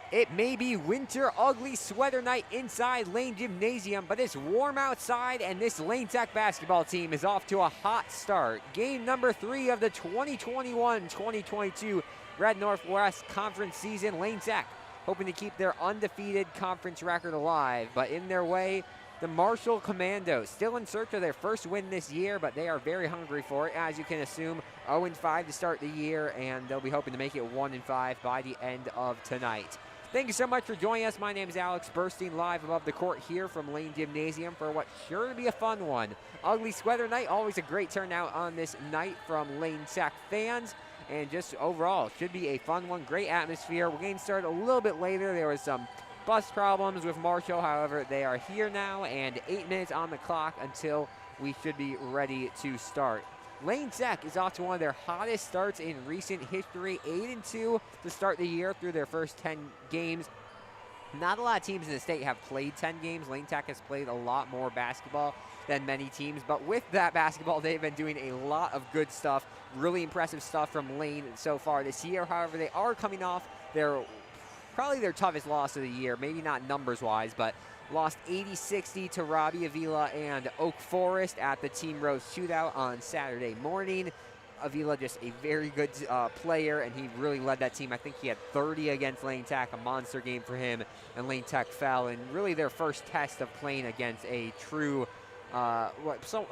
It may be winter ugly sweater night inside Lane Gymnasium, but it's warm outside and this Lane Tech basketball team is off to a hot start. Game number 3 of the 2021-2022 Red Northwest Conference season. Lane Tech hoping to keep their undefeated conference record alive, but in their way, the Marshall Commandos, still in search of their first win this year, but they are very hungry for it, as you can assume. 0-5 to start the year, and they'll be hoping to make it 1-5 by the end of tonight. Thank you so much for joining us. My name is Alex, bursting live above the court here from Lane Gymnasium for what's sure to be a fun one. Ugly sweater night, always a great turnout on this night from Lane Tech fans. And just overall, should be a fun one, great atmosphere. We're getting started a little bit later. There was some bus problems with Marshall. However, they are here now, and 8 minutes on the clock until we should be ready to start. Lane Tech is off to one of their hottest starts in recent history, 8-2 to start the year through their first 10 games. Not a lot of teams in the state have played 10 games. Lane Tech has played a lot more basketball than many teams, but with that basketball, they've been doing a lot of good stuff, really impressive stuff from Lane so far this year. However, they are coming off probably their toughest loss of the year, maybe not numbers-wise, but lost 80-60 to Robbie Avila and Oak Forest at the Team Rose Shootout on Saturday morning. Avila just a very good player, and he really led that team. I think he had 30 against Lane Tech, a monster game for him, and Lane Tech fell. And really their first test of playing against a true a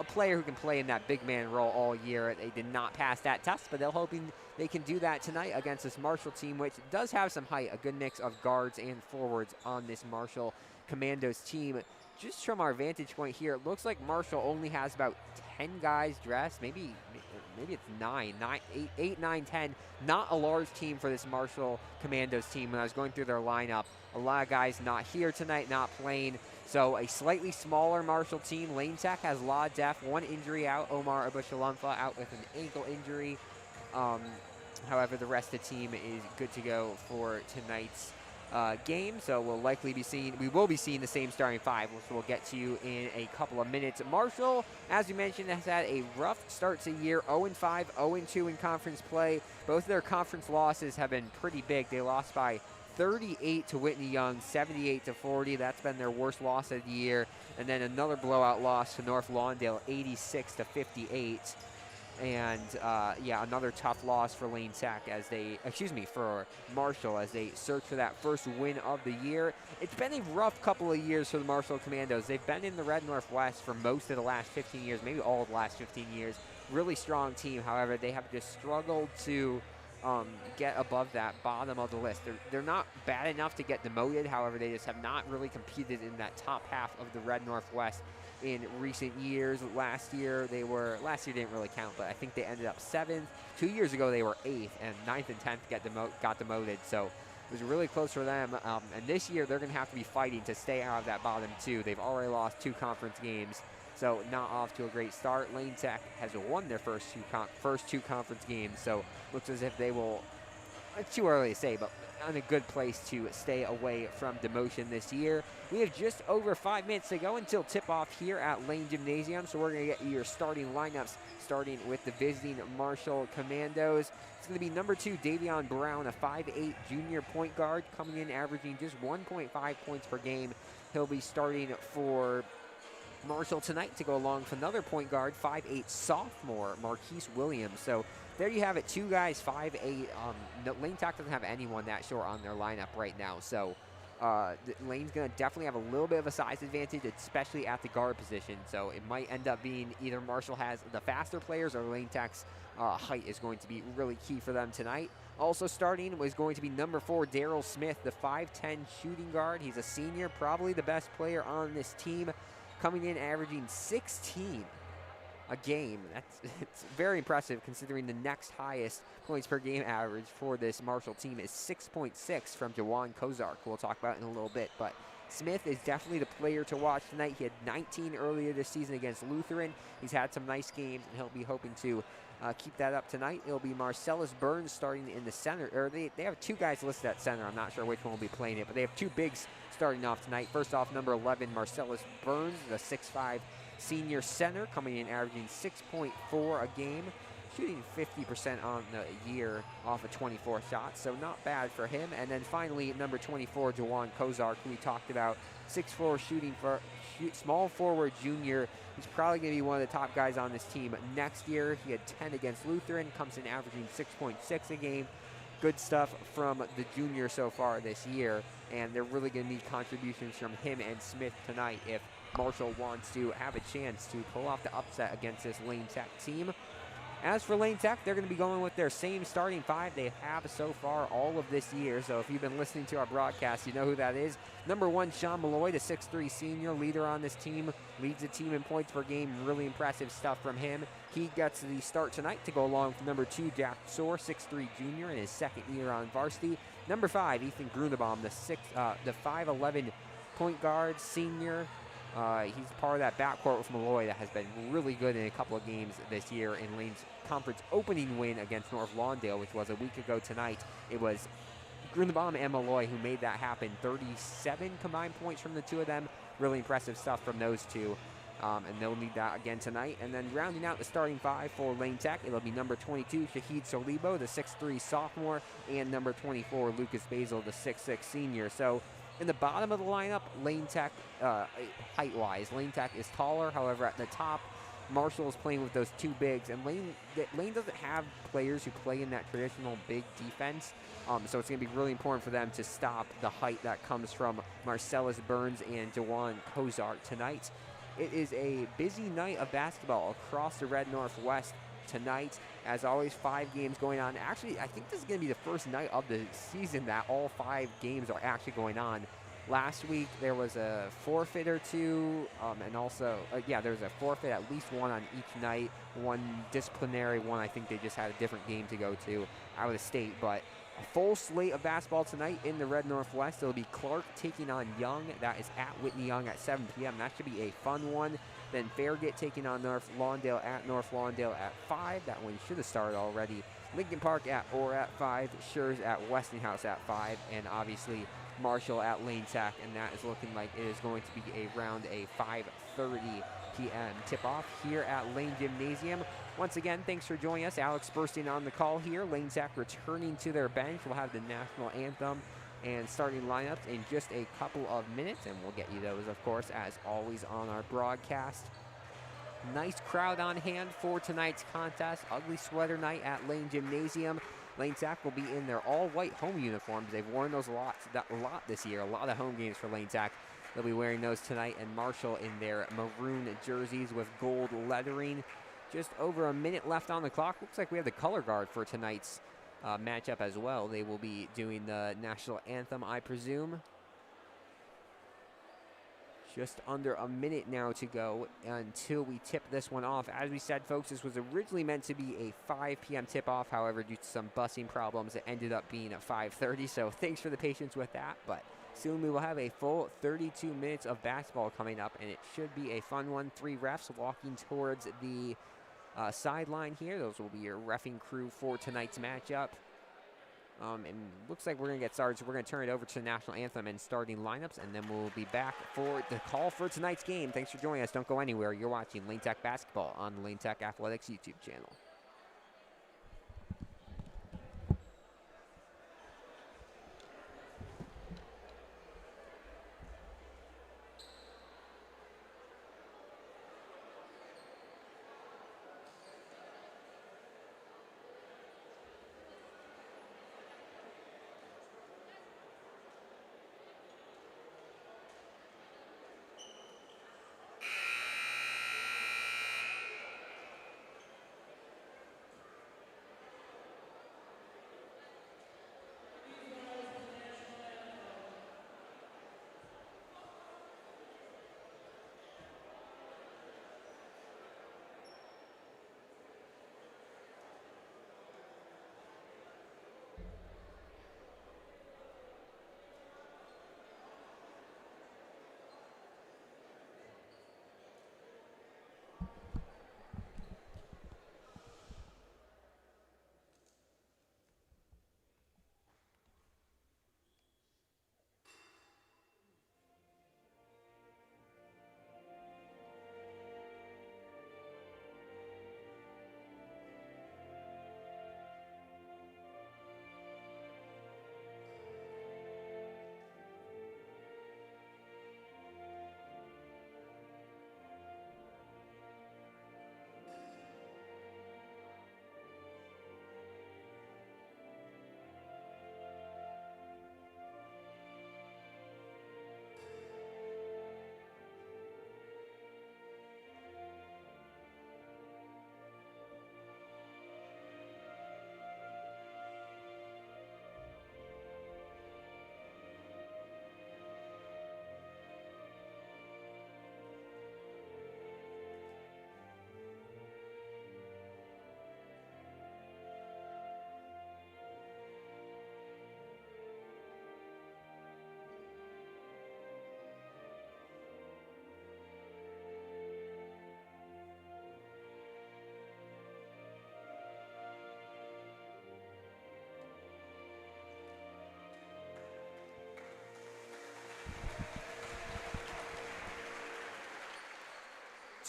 player who can play in that big man role all year. They did not pass that test, but they're hoping they can do that tonight against this Marshall team, which does have some height, a good mix of guards and forwards on this Marshall Commandos team. Just from our vantage point here, it looks like Marshall only has about 10 guys dressed, maybe it's 8, 9, 10. Not a large team for this Marshall Commandos team. When I was going through their lineup, a lot of guys not here tonight, not playing. So a slightly smaller Marshall team. Lane Tech has law def, one injury out. Omar Abushalamfa out with an ankle injury. However, the rest of the team is good to go for tonight's game, so we will be seeing the same starting five, which we'll get to you in a couple of minutes. Marshall, as we mentioned, has had a rough start to the year, 0-5, 0-2 in conference play. Both of their conference losses have been pretty big. They lost by 38 to Whitney Young, 78-40. That's been their worst loss of the year. And then another blowout loss to North Lawndale, 86-58. And another tough loss for Lane Tech for Marshall as they search for that first win of the year. It's been a rough couple of years for the Marshall Commandos. They've been in the Red Northwest for most of the last 15 years, maybe all of the last 15 years. Really strong team. However, they have just struggled to get above that bottom of the list. They're not bad enough to get demoted. However, they just have not really competed in that top half of the Red Northwest in recent years. Last year didn't really count, but I think they ended up 7th. 2 years ago they were 8th, and 9th and 10th got demoted. So it was really close for them. And this year they're going to have to be fighting to stay out of that bottom 2. They've already lost 2 conference games, so not off to a great start. Lane Tech has won their first two conference games, so looks as if they will. It's too early to say, but in a good place to stay away from demotion this year. We have just over 5 minutes to go until tip-off here at Lane Gymnasium, so we're going to get your starting lineups, starting with the visiting Marshall Commandos. It's going to be number 2, Davion Brown, a 5'8 junior point guard, coming in averaging just 1.5 points per game. He'll be starting for Marshall tonight to go along with another point guard, 5'8 sophomore, Marquise Williams. So there you have it, 2 guys, 5'8. Lane Tech doesn't have anyone that short on their lineup right now. So Lane's going to definitely have a little bit of a size advantage, especially at the guard position. So it might end up being either Marshall has the faster players or Lane Tech's height is going to be really key for them tonight. Also starting was going to be number 4, Daryl Smith, the 5'10 shooting guard. He's a senior, probably the best player on this team, coming in averaging 16 a game. It's very impressive considering the next highest points per game average for this Marshall team is 6.6 from Jawan Kozark, who we'll talk about in a little bit. But Smith is definitely the player to watch tonight. He had 19 earlier this season against Lutheran. He's had some nice games, and he'll be hoping to keep that up tonight. It'll be Marcellus Burns starting in the center. Or they have 2 guys listed at center. I'm not sure which one will be playing it, but they have 2 bigs starting off tonight. First off, number 11, Marcellus Burns, the 6'5 senior center, coming in averaging 6.4 a game. shooting 50% on the year off of 24 shots, so not bad for him. And then finally, number 24, Jawan Kozark, who we talked about, 6'4", small forward junior. He's probably going to be one of the top guys on this team next year. He had 10 against Lutheran, comes in averaging 6.6 a game. Good stuff from the junior so far this year, and they're really going to need contributions from him and Smith tonight if Marshall wants to have a chance to pull off the upset against this Lane Tech team. As for Lane Tech, they're going to be going with their same starting five they have so far all of this year. So if you've been listening to our broadcast, you know who that is. Number 1, Sean Malloy, the 6'3" senior leader on this team, leads the team in points per game. Really impressive stuff from him. He gets the start tonight to go along with number 2, Jack Soar, 6'3" junior in his second year on varsity. Number 5, Ethan Grunebaum, the 5'11" point guard, senior. He's part of that backcourt with Malloy that has been really good in a couple of games this year in Lane's conference opening win against North Lawndale, which was a week ago tonight. It was Grunebaum and Malloy who made that happen. 37 combined points from the two of them. Really impressive stuff from those two. And they'll need that again tonight. And then rounding out the starting five for Lane Tech, it'll be number 22, Shahid Solibo, the 6'3" sophomore, and number 24, Lucas Basil, the 6'6" senior. So in the bottom of the lineup, Lane Tech, height-wise, Lane Tech is taller. However, at the top, Marshall is playing with those two bigs, and Lane doesn't have players who play in that traditional big defense, so it's going to be really important for them to stop the height that comes from Marcellus Burns and Jawan Kozark tonight. It is a busy night of basketball across the Red Northwest tonight. As always, 5 games going on. Actually, I think this is going to be the first night of the season that all 5 games are actually going on. Last week, there was a forfeit or two, and also, there was a forfeit, at least one on each night, one disciplinary, one I think they just had a different game to go to out of state. But a full slate of basketball tonight in the Red Northwest. It'll be Clark taking on Young. That is at Whitney Young at 7 p.m. That should be a fun one. Then Farragut taking on North Lawndale at North Lawndale at 5. That one should have started already. Lincoln Park at Orr at 5. Schurz at Westinghouse at 5. And obviously Marshall at Lane Tech. And that is looking like it is going to be around a 5:30 p.m. tip-off here at Lane Gymnasium. Once again, thanks for joining us. Alex Burstein on the call here. Lane Tech returning to their bench. We'll have the national anthem and starting lineups in just a couple of minutes, and we'll get you those, of course, as always on our broadcast. Nice crowd on hand for tonight's contest. Ugly sweater night at Lane Gymnasium. Lane Tech will be in their all-white home uniforms. They've worn those a lot this year. A lot of home games for Lane Tech. They'll be wearing those tonight, and Marshall in their maroon jerseys with gold lettering. Just over a minute left on the clock. Looks like we have the color guard for tonight's matchup as well. They will be doing the national anthem, I presume. Just under a minute now to go until we tip this one off. As we said, folks, this was originally meant to be a 5 p.m. tip-off. However, due to some busing problems, it ended up being at 5:30. So thanks for the patience with that. But soon we will have a full 32 minutes of basketball coming up, and it should be a fun one. 3 refs walking towards the sideline here. Those will be your reffing crew for tonight's matchup. And looks like we're going to get started, so we're going to turn it over to the national anthem and starting lineups, and then we'll be back for the call for tonight's game. Thanks for joining us. Don't go anywhere. You're watching Lane Tech Basketball on the Lane Tech Athletics YouTube channel.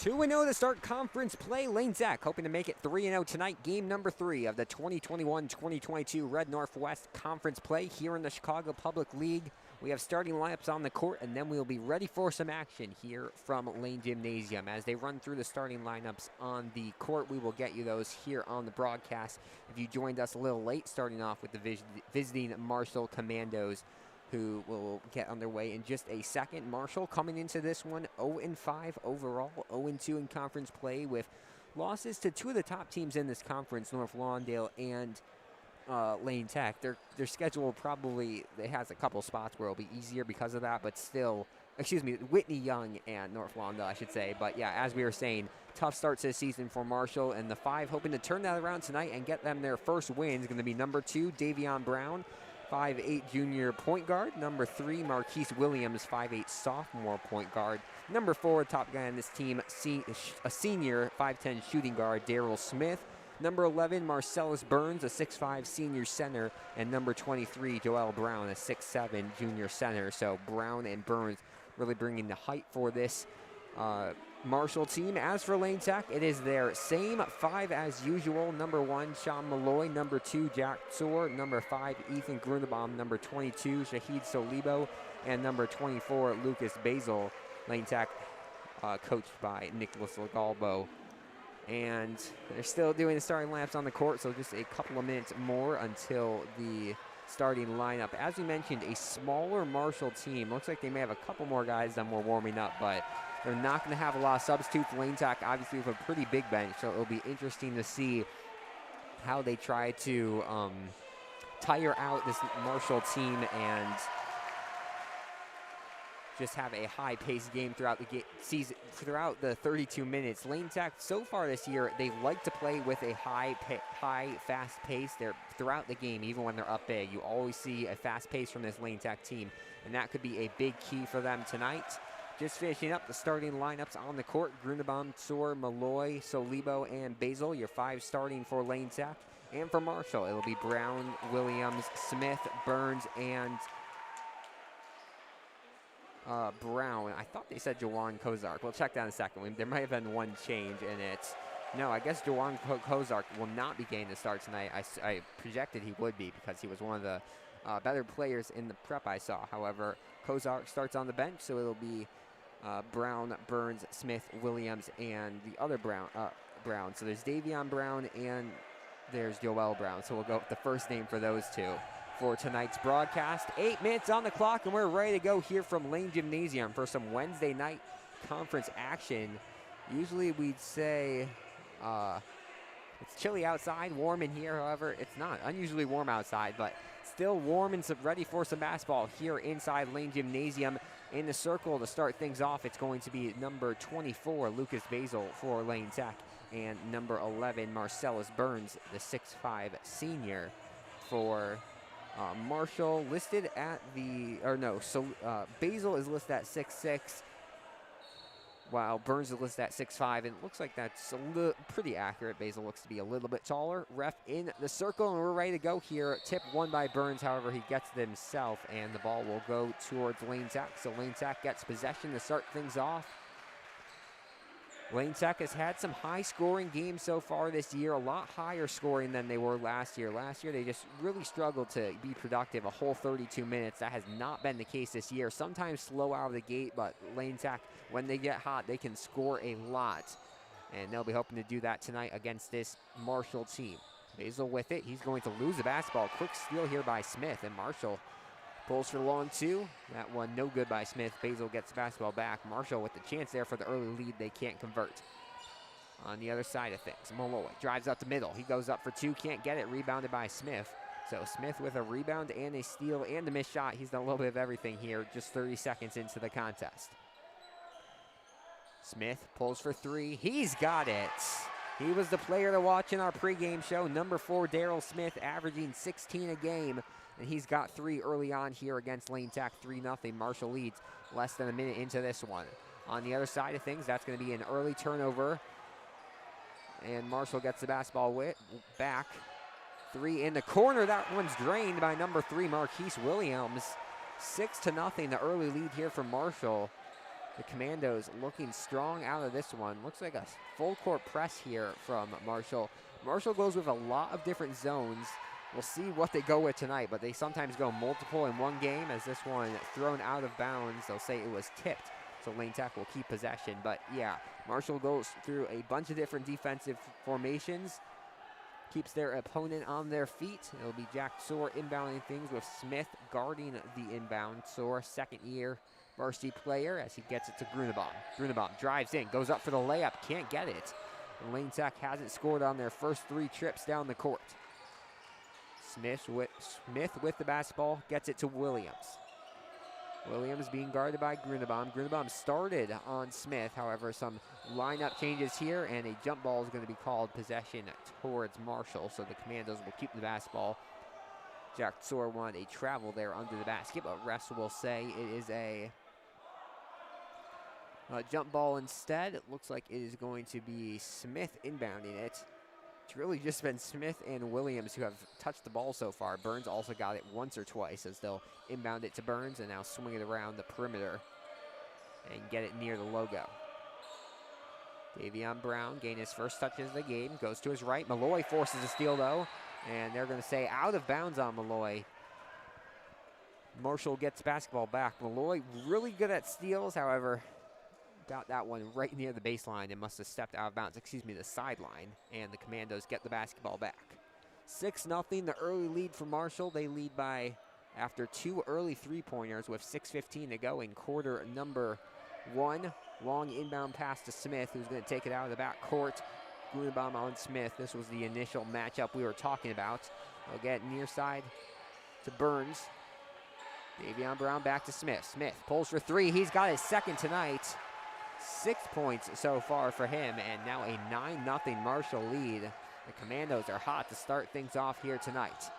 2-0 to start conference play. Lane Tech hoping to make it 3-0 tonight. Game number 3 of the 2021-2022 Red Northwest Conference play here in the Chicago Public League. We have starting lineups on the court, and then we'll be ready for some action here from Lane Gymnasium. As they run through the starting lineups on the court, we will get you those here on the broadcast. If you joined us a little late, starting off with the visiting Marshall Commandos, who will get underway in just a second. Marshall coming into this one 0-5 overall, 0-2 in conference play with losses to two of the top teams in this conference, North Lawndale and Lane Tech. Their schedule probably, it has a couple spots where it'll be easier because of that, but still, Whitney Young and North Lawndale, I should say. But yeah, as we were saying, tough starts this season for Marshall, and the 5 hoping to turn that around tonight and get them their first win is going to be number 2, Davion Brown, 5'8" junior point guard. Number 3, Marquise Williams, 5'8" sophomore point guard. Number 4, top guy on this team, a senior, 5'10" shooting guard, Daryl Smith. Number 11, Marcellus Burns, a 6'5" senior center. And number 23, Joel Brown, a 6'7" junior center. So Brown and Burns really bringing the height for this Marshall team. As for Lane Tech, it is their same 5 as usual. Number 1, Sean Malloy. Number 2, Jack Tsor. Number 5, Ethan Grunebaum. Number 22, Shahid Solibo. And number 24, Lucas Basil. Lane Tech coached by Nicholas Legalbo. And they're still doing the starting laps on the court, so just a couple of minutes more until the starting lineup. As we mentioned, a smaller Marshall team. Looks like they may have a couple more guys than we're warming up, but they're not going to have a lot of substitutes. Lane Tech obviously with a pretty big bench, so it'll be interesting to see how they try to tire out this Marshall team and just have a high-paced game throughout the season, throughout the 32 minutes. Lane Tech, so far this year, they like to play with a high, fast pace. They're throughout the game, even when they're up big. You always see a fast pace from this Lane Tech team, and that could be a big key for them tonight. Just finishing up the starting lineups on the court: Grunebaum, Tsor, Malloy, Solibo, and Basil. Your 5 starting for Lane Tech. And for Marshall, it'll be Brown, Williams, Smith, Burns, and Brown. I thought they said Jawan Kozark. We'll check that in a second. There might have been one change in it. No, I guess Jawan Kozark will not be getting the start tonight. I projected he would be because he was one of the better players in the prep I saw. However, Kozark starts on the bench, so it'll be Brown, Burns, Smith, Williams, and the other Brown. So there's Davion Brown and there's Joel Brown. So we'll go with the first name for those two for tonight's broadcast. 8 minutes on the clock, and we're ready to go here from Lane Gymnasium for some Wednesday night conference action. Usually we'd say it's chilly outside, warm in here. However, it's not. Unusually warm outside, but still warm and ready for some basketball here inside Lane Gymnasium. In the circle to start things off, it's going to be number 24, Lucas Basil for Lane Tech, and number 11, Marcellus Burns, the 6'5" senior for Marshall. Listed at the, Basil is listed at 6'6", while Burns is listed at 6'5", and it looks like that's pretty accurate. Basil looks to be a little bit taller. Ref in the circle, and we're ready to go here. Tip won by Burns, however, he gets it himself, and the ball will go towards Lane Tech. So Lane Tech gets possession to start things off. Lane Tech has had some high-scoring games so far this year, a lot higher scoring than they were last year. Last year, they just really struggled to be productive a whole 32 minutes. That has not been the case this year. Sometimes slow out of the gate, but Lane Tech, when they get hot, they can score a lot. And they'll be hoping to do that tonight against this Marshall team. Basil with it. He's going to lose the basketball. Quick steal here by Smith, and Marshall pulls for the long 2. That one no good by Smith. Basil gets the basketball back. Marshall with the chance there for the early lead. They can't convert. On the other side of things, Malloy drives up the middle. He goes up for 2, can't get it. Rebounded by Smith. So Smith with a rebound and a steal and a missed shot. He's done a little bit of everything here, just 30 seconds into the contest. Smith pulls for 3. He's got it. He was the player to watch in our pregame show. Number 4, Daryl Smith, averaging 16 a game. And he's got 3 early on here against Lane Tech. 3-0. Marshall leads less than a minute into this one. On the other side of things, that's going to be an early turnover. And Marshall gets the basketball back. 3 in the corner. That one's drained by number 3, Marquise Williams. 6-0, the early lead here for Marshall. The Commandos looking strong out of this one. Looks like a full court press here from Marshall. Marshall goes with a lot of different zones. We'll see what they go with tonight, but they sometimes go multiple in one game. As this one thrown out of bounds, they'll say it was tipped, so Lane Tech will keep possession. But yeah, Marshall goes through a bunch of different defensive formations, keeps their opponent on their feet. It'll be Jack Soar inbounding things with Smith guarding the inbound. Soar, second-year varsity player, as he gets it to Grunebaum. Grunebaum drives in, goes up for the layup, can't get it. And Lane Tech hasn't scored on their first 3 trips down the court. Smith with the basketball, gets it to Williams. Williams being guarded by Grunebaum. Grunebaum started on Smith, however, some lineup changes here, and a jump ball is going to be called possession towards Marshall, so the Commandos will keep the basketball. Jack Soar wanted a travel there under the basket, but refs will say it is a jump ball instead. It looks like it is going to be Smith inbounding it. It's really just been Smith and Williams who have touched the ball so far. Burns also got it once or twice, as they'll inbound it to Burns and now swing it around the perimeter and get it near the logo. Davion Brown gained his first touches of the game, goes to his right. Malloy forces a steal though, and they're going to say out of bounds on Malloy. Marshall gets basketball back. Malloy really good at steals, however, got that one right near the baseline and must have stepped out of bounds, the sideline, and the Commandos get the basketball back. 6-0, the early lead for Marshall. They lead by after 2 early 3-pointers with 6:15 to go in quarter number 1. Long inbound pass to Smith, who's going to take it out of the back court. Grunebaum on Smith. This was the initial matchup we were talking about. They'll get near side to Burns. Davion Brown back to Smith. Smith pulls for 3. He's got his second tonight. 6 points so far for him, and now a 9-0 Marshall lead. The Commandos are hot to start things off here tonight.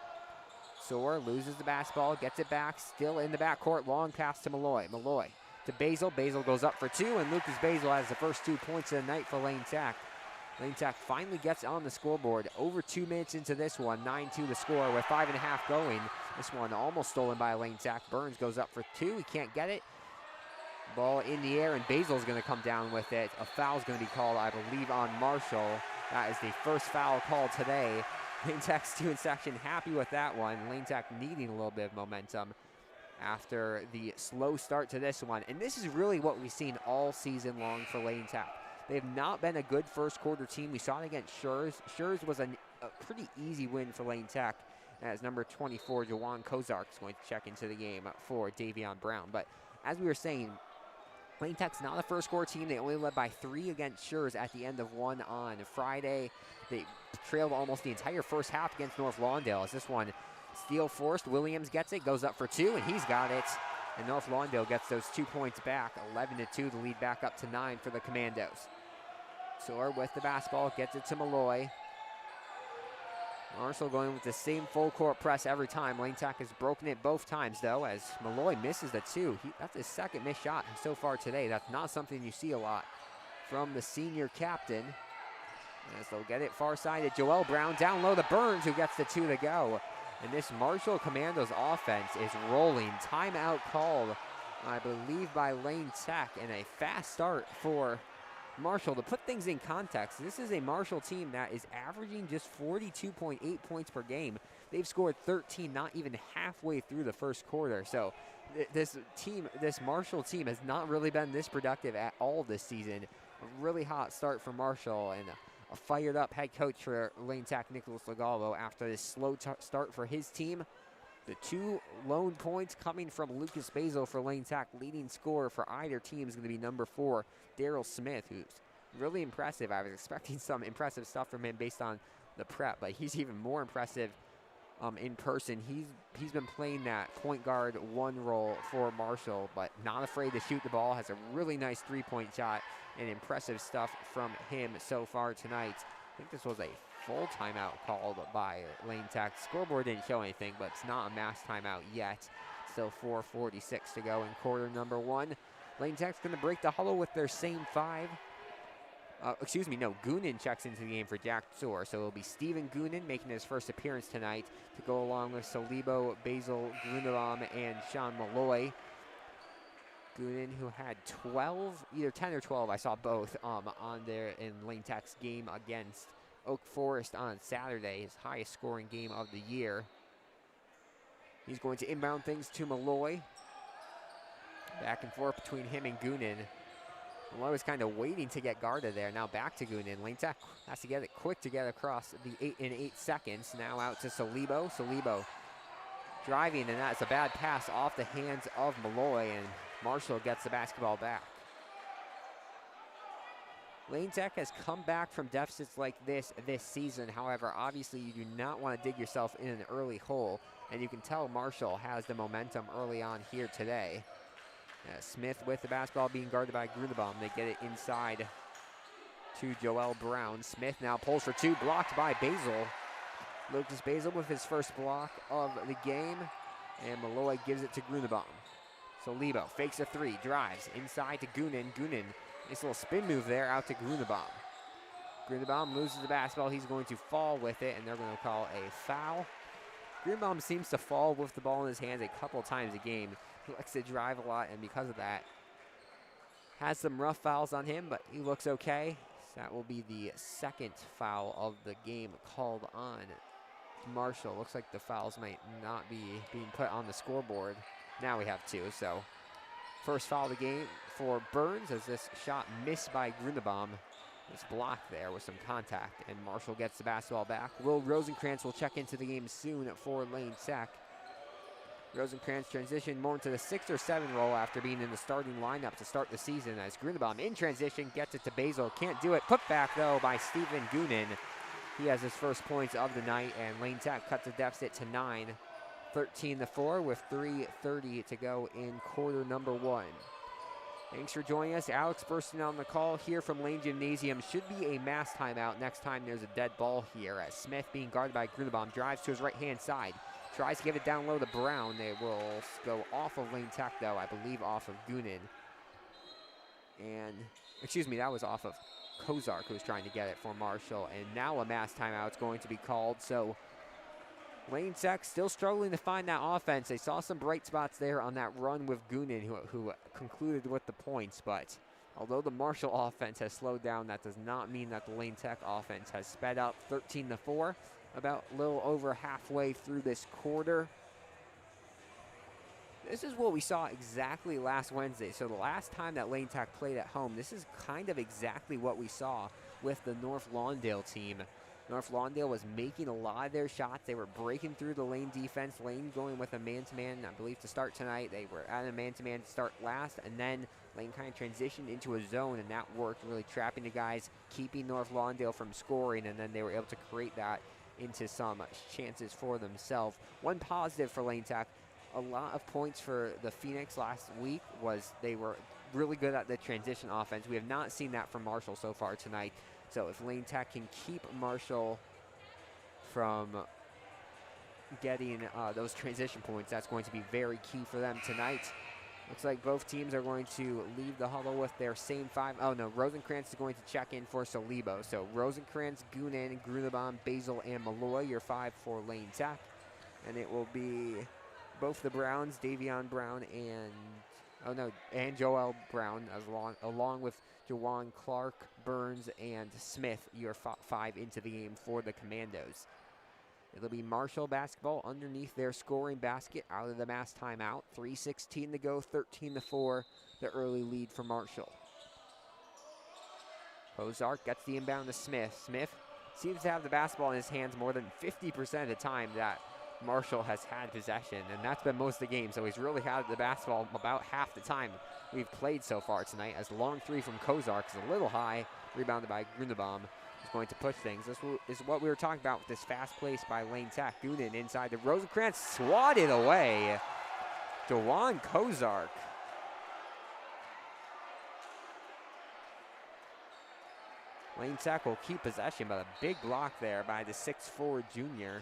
Soar loses the basketball, gets it back, still in the backcourt. Long pass to Malloy. Malloy to Basil. Basil goes up for 2, and Lucas Basil has the first 2 points of the night for Lane Tech. Lane Tech finally gets on the scoreboard. Over 2 minutes into this one, 9-2 the score with 5.5 going. This one almost stolen by Lane Tech. Burns goes up for 2, he can't get it. Ball in the air, and Basil's going to come down with it. A foul's going to be called, I believe, on Marshall. That is the first foul called today. Lane Tech student section happy with that one. Lane Tech needing a little bit of momentum after the slow start to this one. And this is really what we've seen all season long for Lane Tech. They've not been a good first quarter team. We saw it against Schurz. Schurz was a pretty easy win for Lane Tech, as number 24, Jawan Kozark, is going to check into the game for Davion Brown. But as we were saying, Lane Tech's not a first quarter team. They only led by 3 against Schurz at the end of 1 on Friday. They trailed almost the entire first half against North Lawndale. As this one, steal forced, Williams gets it, goes up for 2, and he's got it. And North Lawndale gets those 2 points back, 11-2, the lead back up to 9 for the Commandos. Soar with the basketball, gets it to Malloy. Marshall going with the same full court press every time. Lane Tech has broken it both times, though, as Malloy misses the 2. That's his second missed shot so far today. That's not something you see a lot from the senior captain. As they'll get it far side to Joel Brown. Down low to Burns, who gets the 2 to go. And this Marshall Commandos offense is rolling. Timeout called, I believe, by Lane Tech, and a fast start for Marshall. To put things in context, this is a Marshall team that is averaging just 42.8 points per game. They've scored 13, not even halfway through the first quarter. So this Marshall team has not really been this productive at all this season. A really hot start for Marshall, and a fired up head coach for Lane Tech, Nicholas Legalvo, after this slow start for his team. The 2 lone points coming from Lucas Basil for Lane Tech. Leading scorer for either team is going to be number 4, Daryl Smith, who's really impressive. I was expecting some impressive stuff from him based on the prep, but he's even more impressive in person. He's been playing that point guard 1 role for Marshall, but not afraid to shoot the ball. Has a really nice 3-point shot, and impressive stuff from him so far tonight. I think this was a full timeout called by Lane Tech. Scoreboard didn't show anything, but it's not a mass timeout yet. Still 4:46 to go in quarter number 1. Lane Tech's going to break the huddle with their same 5. Goonan checks into the game for Jack Soar. So it'll be Stephen Goonan making his first appearance tonight to go along with Salibo, Basil, Grunebaum, and Sean Malloy. Goonan, who had 12, either 10 or 12, I saw both on there in Lane Tech's game against Oak Forest on Saturday, his highest scoring game of the year. He's going to inbound things to Malloy. Back and forth between him and Goonan. Malloy was kind of waiting to get guarded there. Now back to Goonan. Lane Tech has to get it quick to get across the 8 seconds. Now out to Salibo. Salibo driving, and that's a bad pass off the hands of Malloy, and Marshall gets the basketball back. Lane Tech has come back from deficits like this season. However, obviously you do not want to dig yourself in an early hole, and you can tell Marshall has the momentum early on here today. Smith with the basketball being guarded by Grunebaum. They get it inside to Joel Brown. Smith now pulls for two, blocked by Basil. Lucas Basil with his first block of the game, and Malloy gives it to Grunebaum. So Lebo fakes a three, drives inside to Goonan. Goonan, nice little spin move there out to Grunebaum. Grunebaum loses the basketball. He's going to fall with it, and they're going to call a foul. Grunebaum seems to fall with the ball in his hands a couple times a game. He likes to drive a lot, and because of that, has some rough fouls on him, but he looks okay. So that will be the second foul of the game called on Marshall. Looks like the fouls might not be being put on the scoreboard. Now we have two, so first foul of the game for Burns as this shot missed by Grunebaum. This block there with some contact, and Marshall gets the basketball back. Will Rosenkrantz will check into the game soon for Lane Tech. Rosenkrantz transitioned more into the 6 or 7 role after being in the starting lineup to start the season, as Grunebaum in transition gets it to Basil. Can't do it. Put back though by Stephen Goonan. He has his first points of the night, and Lane Tech cuts the deficit to 9. 13-4 with 3:30 to go in quarter number 1. Thanks for joining us. Alex Burston on the call here from Lane Gymnasium. Should be a mass timeout next time there's a dead ball here, as Smith, being guarded by Grunebaum, drives to his right-hand side. Tries to give it down low to Brown. They will go off of Lane Tech, though, I believe off of Goonan. And, excuse me, that was off of Kozark, who was trying to get it for Marshall. And now a mass timeout is going to be called. So Lane Tech still struggling to find that offense. They saw some bright spots there on that run with Goonan, who concluded with the points. But although the Marshall offense has slowed down, that does not mean that the Lane Tech offense has sped up. 13-4. About a little over halfway through this quarter. This is what we saw exactly last Wednesday. So the last time that Lane Tech played at home, this is kind of exactly what we saw with the North Lawndale team. North Lawndale was making a lot of their shots. They were breaking through the Lane defense. Lane going with a man-to-man, I believe, to start tonight. They were at a man-to-man to start last, and then Lane kind of transitioned into a zone, and that worked, really trapping the guys, keeping North Lawndale from scoring, and then they were able to create that into some chances for themselves. One positive for Lane Tech, a lot of points for the Phoenix last week was they were really good at the transition offense. We have not seen that from Marshall so far tonight. So if Lane Tech can keep Marshall from getting those transition points, that's going to be very key for them tonight. Looks like both teams are going to leave the huddle with their same 5. Oh, no, Rosenkrantz is going to check in for Salibo. So Rosenkrantz, Goonan, Grunebaum, Basil, and Malloy, your 5 for Lane Tech. And it will be both the Browns, Davion Brown and Joel Brown, along with Jawan Clark, Burns, and Smith, your 5 into the game for the Commandos. It'll be Marshall basketball underneath their scoring basket out of the mass timeout. 3:16 to go, 13-4, the early lead for Marshall. Kozark gets the inbound to Smith. Smith seems to have the basketball in his hands more than 50% of the time that Marshall has had possession, and that's been most of the game, so he's really had the basketball about half the time we've played so far tonight, as the long 3 from Kozark is a little high, rebounded by Grunebaum. Is going to push things. This is what we were talking about with this fast place by Lane Tech. Goonan inside to Rosenkrantz, swatted away. Jawan Kozark. Lane Tech will keep possession, but a big block there by the 6'4" junior.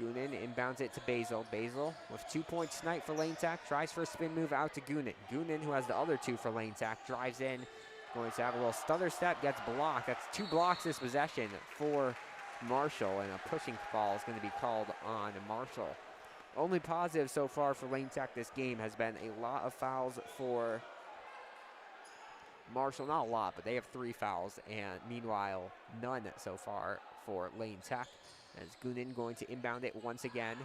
Goonan inbounds it to Basil. Basil with 2 points tonight for Lane Tech. Tries for a spin move out to Goonan. Goonan, who has the other 2 for Lane Tech, drives in. Going to have a little stutter step, gets blocked. That's 2 blocks this possession for Marshall, and a pushing foul is going to be called on Marshall. Only positive so far for Lane Tech this game has been a lot of fouls for Marshall. Not a lot, but they have 3 fouls, and meanwhile, none so far for Lane Tech. As Goonan going to inbound it once again.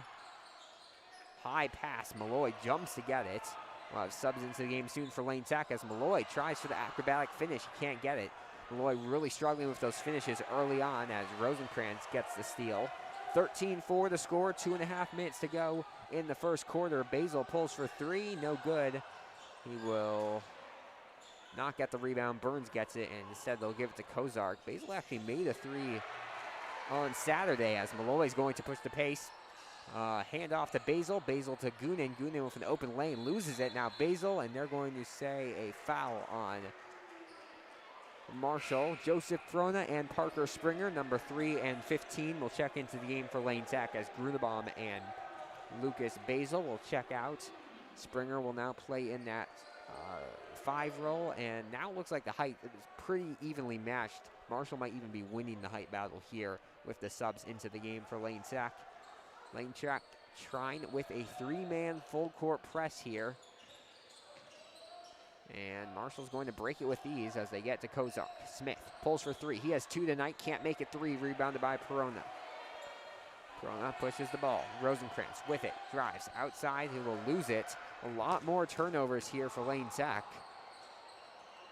High pass, Malloy jumps to get it. We'll have subs into the game soon for Lane Tech as Malloy tries for the acrobatic finish. He can't get it. Malloy really struggling with those finishes early on as Rosenkrantz gets the steal. 13-4 the score, 2.5 minutes to go in the first quarter. Basil pulls for 3, no good. He will not get the rebound. Burns gets it, and instead they'll give it to Kozark. Basil actually made a 3 on Saturday as Malloy's going to push the pace. Hand off to Basil. Basil to Goonan. Goonan with an open lane loses it. Now Basil, and they're going to say a foul on Marshall. Joseph Frona and Parker Springer, number 3 and 15, will check into the game for Lane Tech as Grunebaum and Lucas Basil will check out. Springer will now play in that 5 role, and now it looks like the height is pretty evenly matched. Marshall might even be winning the height battle here with the subs into the game for Lane Tech. Lane Tech trying with a 3-man full court press here. And Marshall's going to break it with ease as they get to Kozark. Smith pulls for 3. He has 2 tonight, can't make it 3. Rebounded by Perona. Perona pushes the ball. Rosenkrantz with it, drives outside. He will lose it. A lot more turnovers here for Lane Tech.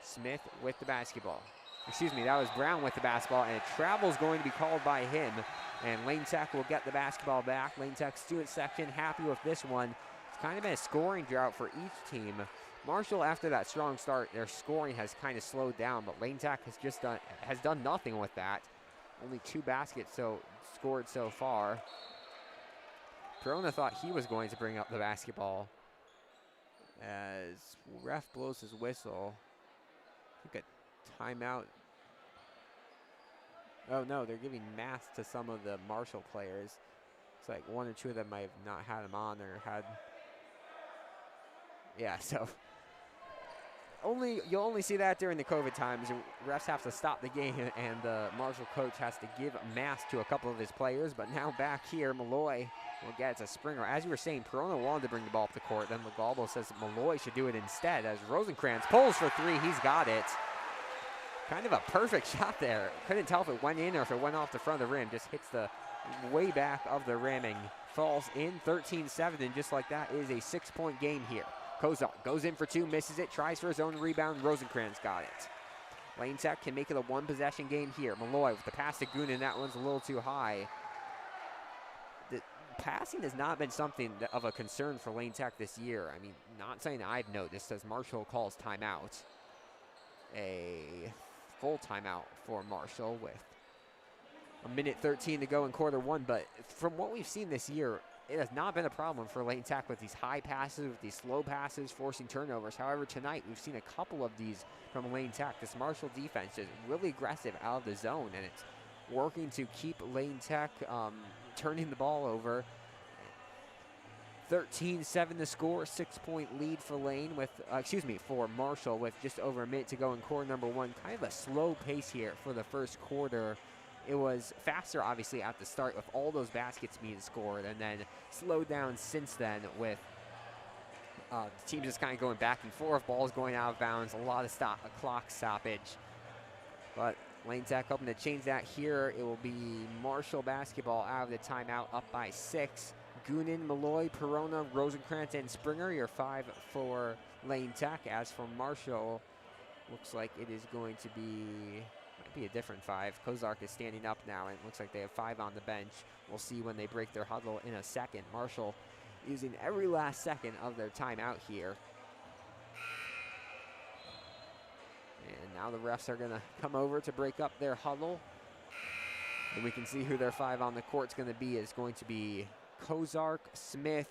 Smith with the basketball. Excuse me, that was Brown with the basketball, and a travel's going to be called by him. And Lane Tech will get the basketball back. Lane Tech student section happy with this one. It's kind of been a scoring drought for each team. Marshall, after that strong start, their scoring has kind of slowed down, but Lane Tech has done nothing with that. Only 2 baskets scored so far. Perona thought he was going to bring up the basketball as ref blows his whistle. I think a timeout. Oh no, they're giving masks to some of the Marshall players. It's like 1 or 2 of them might have not had them on or had. Yeah, so you'll only see that during the COVID times. Refs have to stop the game, and the Marshall coach has to give a mask to a couple of his players. But now back here, Malloy will get it to Springer. As you were saying, Perona wanted to bring the ball up the court. Then Legalbo says Malloy should do it instead as Rosenkrantz pulls for 3. He's got it. Kind of a perfect shot there. Couldn't tell if it went in or if it went off the front of the rim. Just hits the way back of the rim and falls in. 13-7, and just like that is a 6-point game here. Kozark goes in for 2, misses it, tries for his own rebound. Rosenkrantz got it. Lane Tech can make it a 1-possession game here. Malloy with the pass to Goonan. That one's a little too high. The passing has not been something of a concern for Lane Tech this year. I mean, not something I've noticed as Marshall calls timeout. A full timeout for Marshall with 1:13 to go in quarter 1. But from what we've seen this year, it has not been a problem for Lane Tech with these high passes, with these slow passes, forcing turnovers. However, tonight we've seen a couple of these from Lane Tech. This Marshall defense is really aggressive out of the zone, and it's working to keep Lane Tech turning the ball over. 13-7 the score, 6-point lead for for Marshall with just over a minute to go in quarter number 1. Kind of a slow pace here for the first quarter. It was faster, obviously, at the start with all those baskets being scored, and then slowed down since then with the team just kind of going back and forth, balls going out of bounds, a lot of clock stoppage. But Lane Tech hoping to change that here. It will be Marshall basketball out of the timeout, up by 6. Goonan, Malloy, Perona, Rosenkrantz, and Springer, your 5 for Lane Tech. As for Marshall, looks like it is going to be a different 5. Kozark is standing up now, and it looks like they have 5 on the bench. We'll see when they break their huddle in a second. Marshall using every last second of their timeout here. And now the refs are going to come over to break up their huddle. And we can see who their 5 on the court's going to be. It's going to be Kozark, Smith,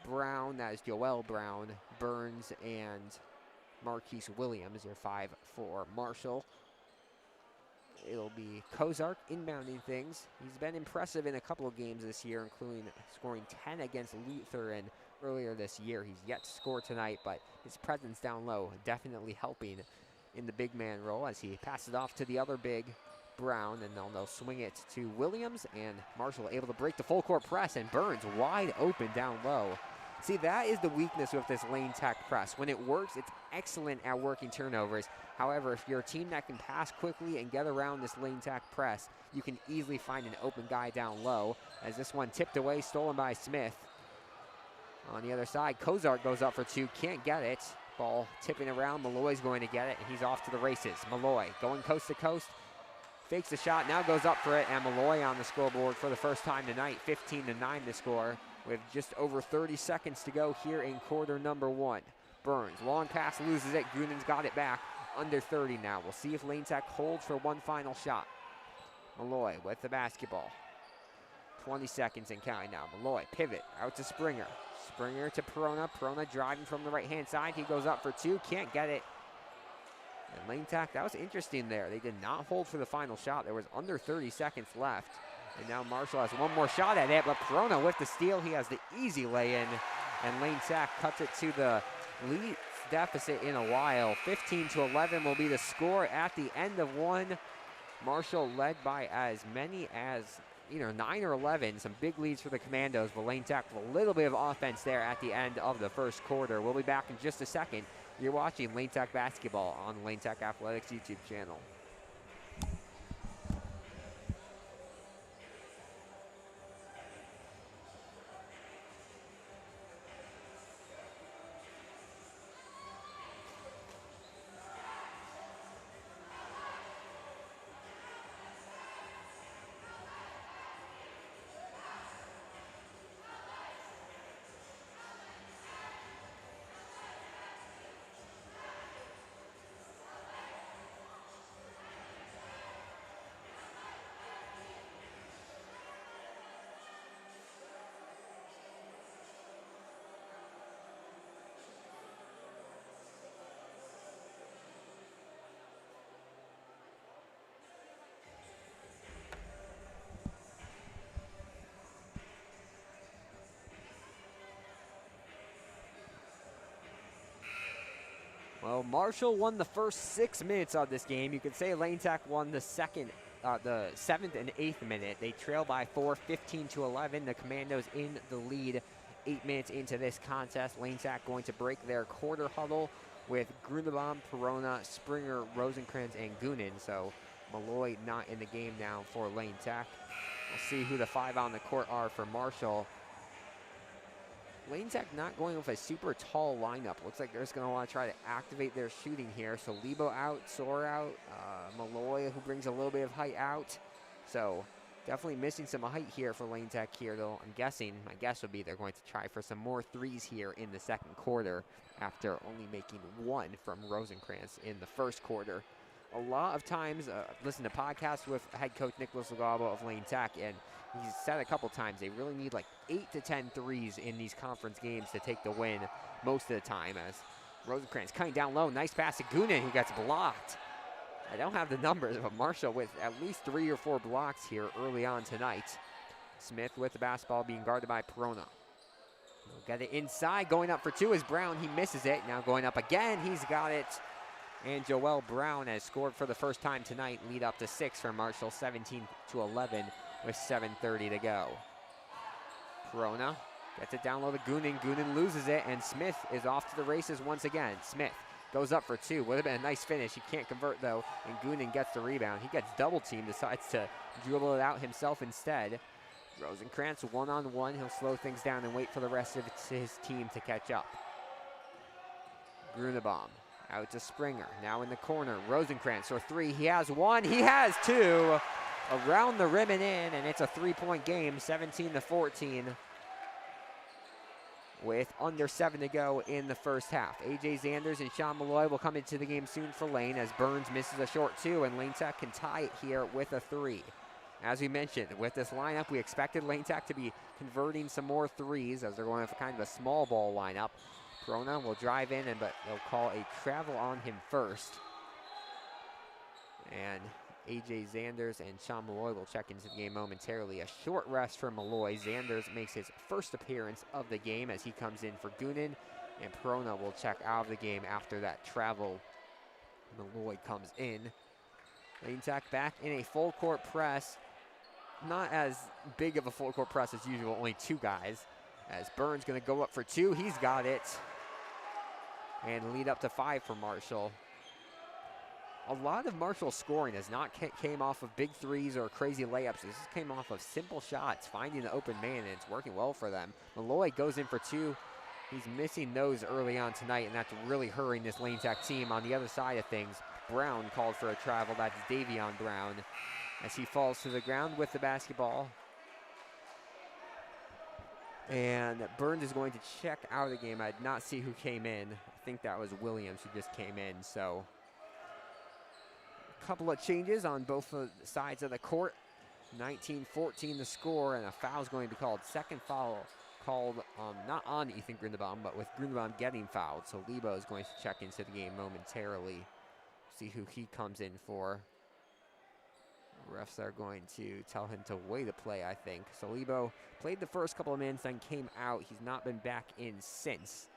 Brown, that is Joel Brown, Burns, and Marquise Williams, your 5 for Marshall. It'll be Kozark inbounding things. He's been impressive in a couple of games this year, including scoring 10 against Lutheran earlier this year. He's yet to score tonight, but his presence down low definitely helping in the big man role as he passes it off to the other big, Brown, and they'll swing it to Williams, and Marshall able to break the full court press, and Burns wide open down low. See, that is the weakness with this Lane Tech press. When it works, it's excellent at working turnovers. However, if you're a team that can pass quickly and get around this Lane Tech press, you can easily find an open guy down low, as this one tipped away, stolen by Smith. On the other side, Kozart goes up for two, can't get it. Ball tipping around, Malloy's going to get it, and he's off to the races. Malloy going coast to coast, fakes the shot, now goes up for it, and Malloy on the scoreboard for the first time tonight. 15-9 to score, with just over 30 seconds to go here in quarter number one. Burns, long pass, loses it. Gunin's got it back. Under 30 now. We'll see if Lane Tech holds for one final shot. Malloy with the basketball. 20 seconds and counting now. Malloy, pivot, out to Springer. Springer to Perona. Perona driving from the right-hand side. He goes up for two, can't get it. And Lane Tech, that was interesting there. They did not hold for the final shot. There was under 30 seconds left. And now Marshall has one more shot at it, but Perona with the steal. He has the easy lay-in, and Lane Tech cuts it to the lead deficit in a while. 15-11 will be the score at the end of one. Marshall led by as many as either 9 or 11. Some big leads for the Commandos, but Lane Tech with a little bit of offense there at the end of the first quarter. We'll be back in just a second. You're watching Lane Tech basketball on the Lane Tech Athletics YouTube channel. Well, Marshall won the first 6 minutes of this game. You could say Lane Tech won the second, the 7th and 8th minute. They trail by 4, 15-11. The Commandos in the lead 8 minutes into this contest. Lane Tech going to break their quarter huddle with Grunebaum, Perona, Springer, Rosencrantz, and Gunin. So Malloy not in the game now for Lane Tech. We'll see who the 5 on the court are for Marshall. Lane Tech not going with a super tall lineup. Looks like they're just going to want to try to activate their shooting here. So Lebo out, Soar out, Malloy, who brings a little bit of height, out. So definitely missing some height here for Lane Tech here, though. I'm guessing, my guess would be they're going to try for some more threes here in the second quarter after only making 1 from Rosencrantz in the first quarter. A lot of times, listen to podcasts with head coach Nicholas Lagabo of Lane Tech, and he's said a couple times they really need like 8 to 10 threes in these conference games to take the win most of the time, as Rosencrantz cutting down low. Nice pass to Gunin, who gets blocked. I don't have the numbers, but Marshall with at least 3 or 4 blocks here early on tonight. Smith with the basketball being guarded by Perona. He'll get it inside, going up for 2 is Brown. He misses it. Now going up again, he's got it. And Joel Brown has scored for the first time tonight. Lead up to 6 for Marshall, 17-11 with 7:30 to go. Perona gets it down low to Gunin. Gunin loses it, and Smith is off to the races once again. Smith goes up for 2. Would have been a nice finish. He can't convert, though, and Gunin gets the rebound. He gets double-teamed, decides to dribble it out himself instead. Rosencrantz one-on-one. He'll slow things down and wait for the rest of his team to catch up. Grunebaum out to Springer. Now in the corner. Rosencrantz for 3. He has 1. He has 2. Around the rim and in, and it's a 3-point game, 17-14. With under 7 to go in the first half. A.J. Zanders and Sean Malloy will come into the game soon for Lane, as Burns misses a short 2, and Lane Tech can tie it here with a 3. As we mentioned, with this lineup, we expected Lane Tech to be converting some more threes, as they're going with kind of a small ball lineup. Perona will drive in, but they'll call a travel on him first. And A.J. Zanders and Sean Malloy will check into the game momentarily. A short rest for Malloy. Zanders makes his first appearance of the game as he comes in for Gunin, and Perona will check out of the game after that travel. Malloy comes in. Lane Tech back in a full court press. Not as big of a full court press as usual, only 2 guys. As Burns going to go up for 2, he's got it. And lead up to 5 for Marshall. A lot of Marshall's scoring has not came off of big threes or crazy layups. This came off of simple shots, finding the open man, and it's working well for them. Malloy goes in for 2. He's missing those early on tonight, and that's really hurrying this Lane Tech team. On the other side of things, Brown called for a travel. That's Davion Brown as he falls to the ground with the basketball. And Burns is going to check out of the game. I did not see who came in. I think that was Williams who just came in. So a couple of changes on both sides of the court. 19-14 the score, and a foul is going to be called. Second foul called not on Ethan Grundebaum, but with Grundebaum getting fouled. So Lebo is going to check into the game momentarily. See who he comes in for. Refs are going to tell him to wait a play, I think. So Lebo played the first couple of minutes, then came out. He's not been back in since.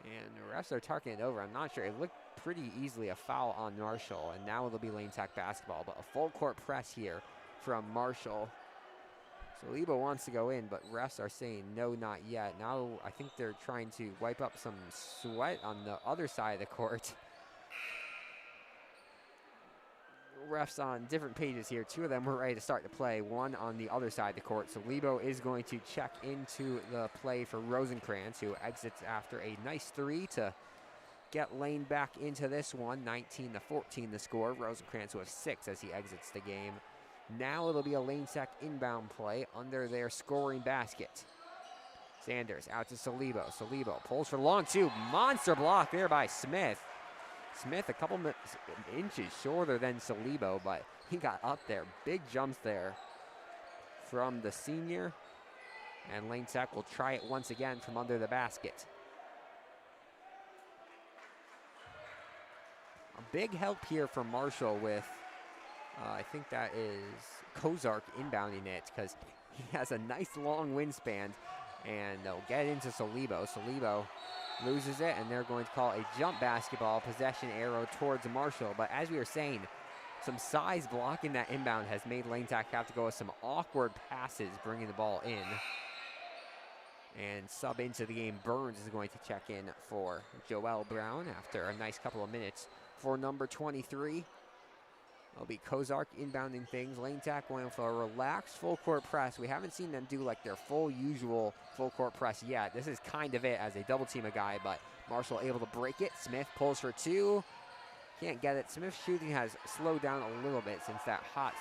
And the refs are talking it over. I'm not sure. It looked pretty easily a foul on Marshall, and now it'll be Lane Tech basketball. But a full court press here from Marshall. So Lebo wants to go in, but refs are saying no, not yet. Now I think they're trying to wipe up some sweat on the other side of the court. Refs on different pages here. 2 of them were ready to start the play. 1 on the other side of the court. So Lebo is going to check into the play for Rosenkrantz, who exits after a nice 3 to get Lane back into this one. 19-14 the score. Rosenkrantz with 6 as he exits the game. Now it'll be a Lane Tech inbound play under their scoring basket. Sanders out to Salibo. Salibo pulls for the long 2. Monster block there by Smith. Smith a couple inches shorter than Salibo, but he got up there. Big jumps there from the senior. And Lane Tech will try it once again from under the basket. A big help here from Marshall with, I think that is Kozark inbounding it, because he has a nice long wingspan. And they'll get into Salibo. Salibo loses it, and they're going to call a jump basketball possession arrow towards Marshall. But as we were saying, some size blocking that inbound has made Lane Tech have to go with some awkward passes, bringing the ball in. And sub into the game, Burns is going to check in for Joel Brown after a nice couple of minutes for number 23. It'll be Kozark inbounding things. Lane Tech going for a relaxed full court press. We haven't seen them do like their full usual full court press yet. This is kind of it as they double team a guy, but Marshall able to break it. Smith pulls for 2. Can't get it. Smith's shooting has slowed down a little bit since that hot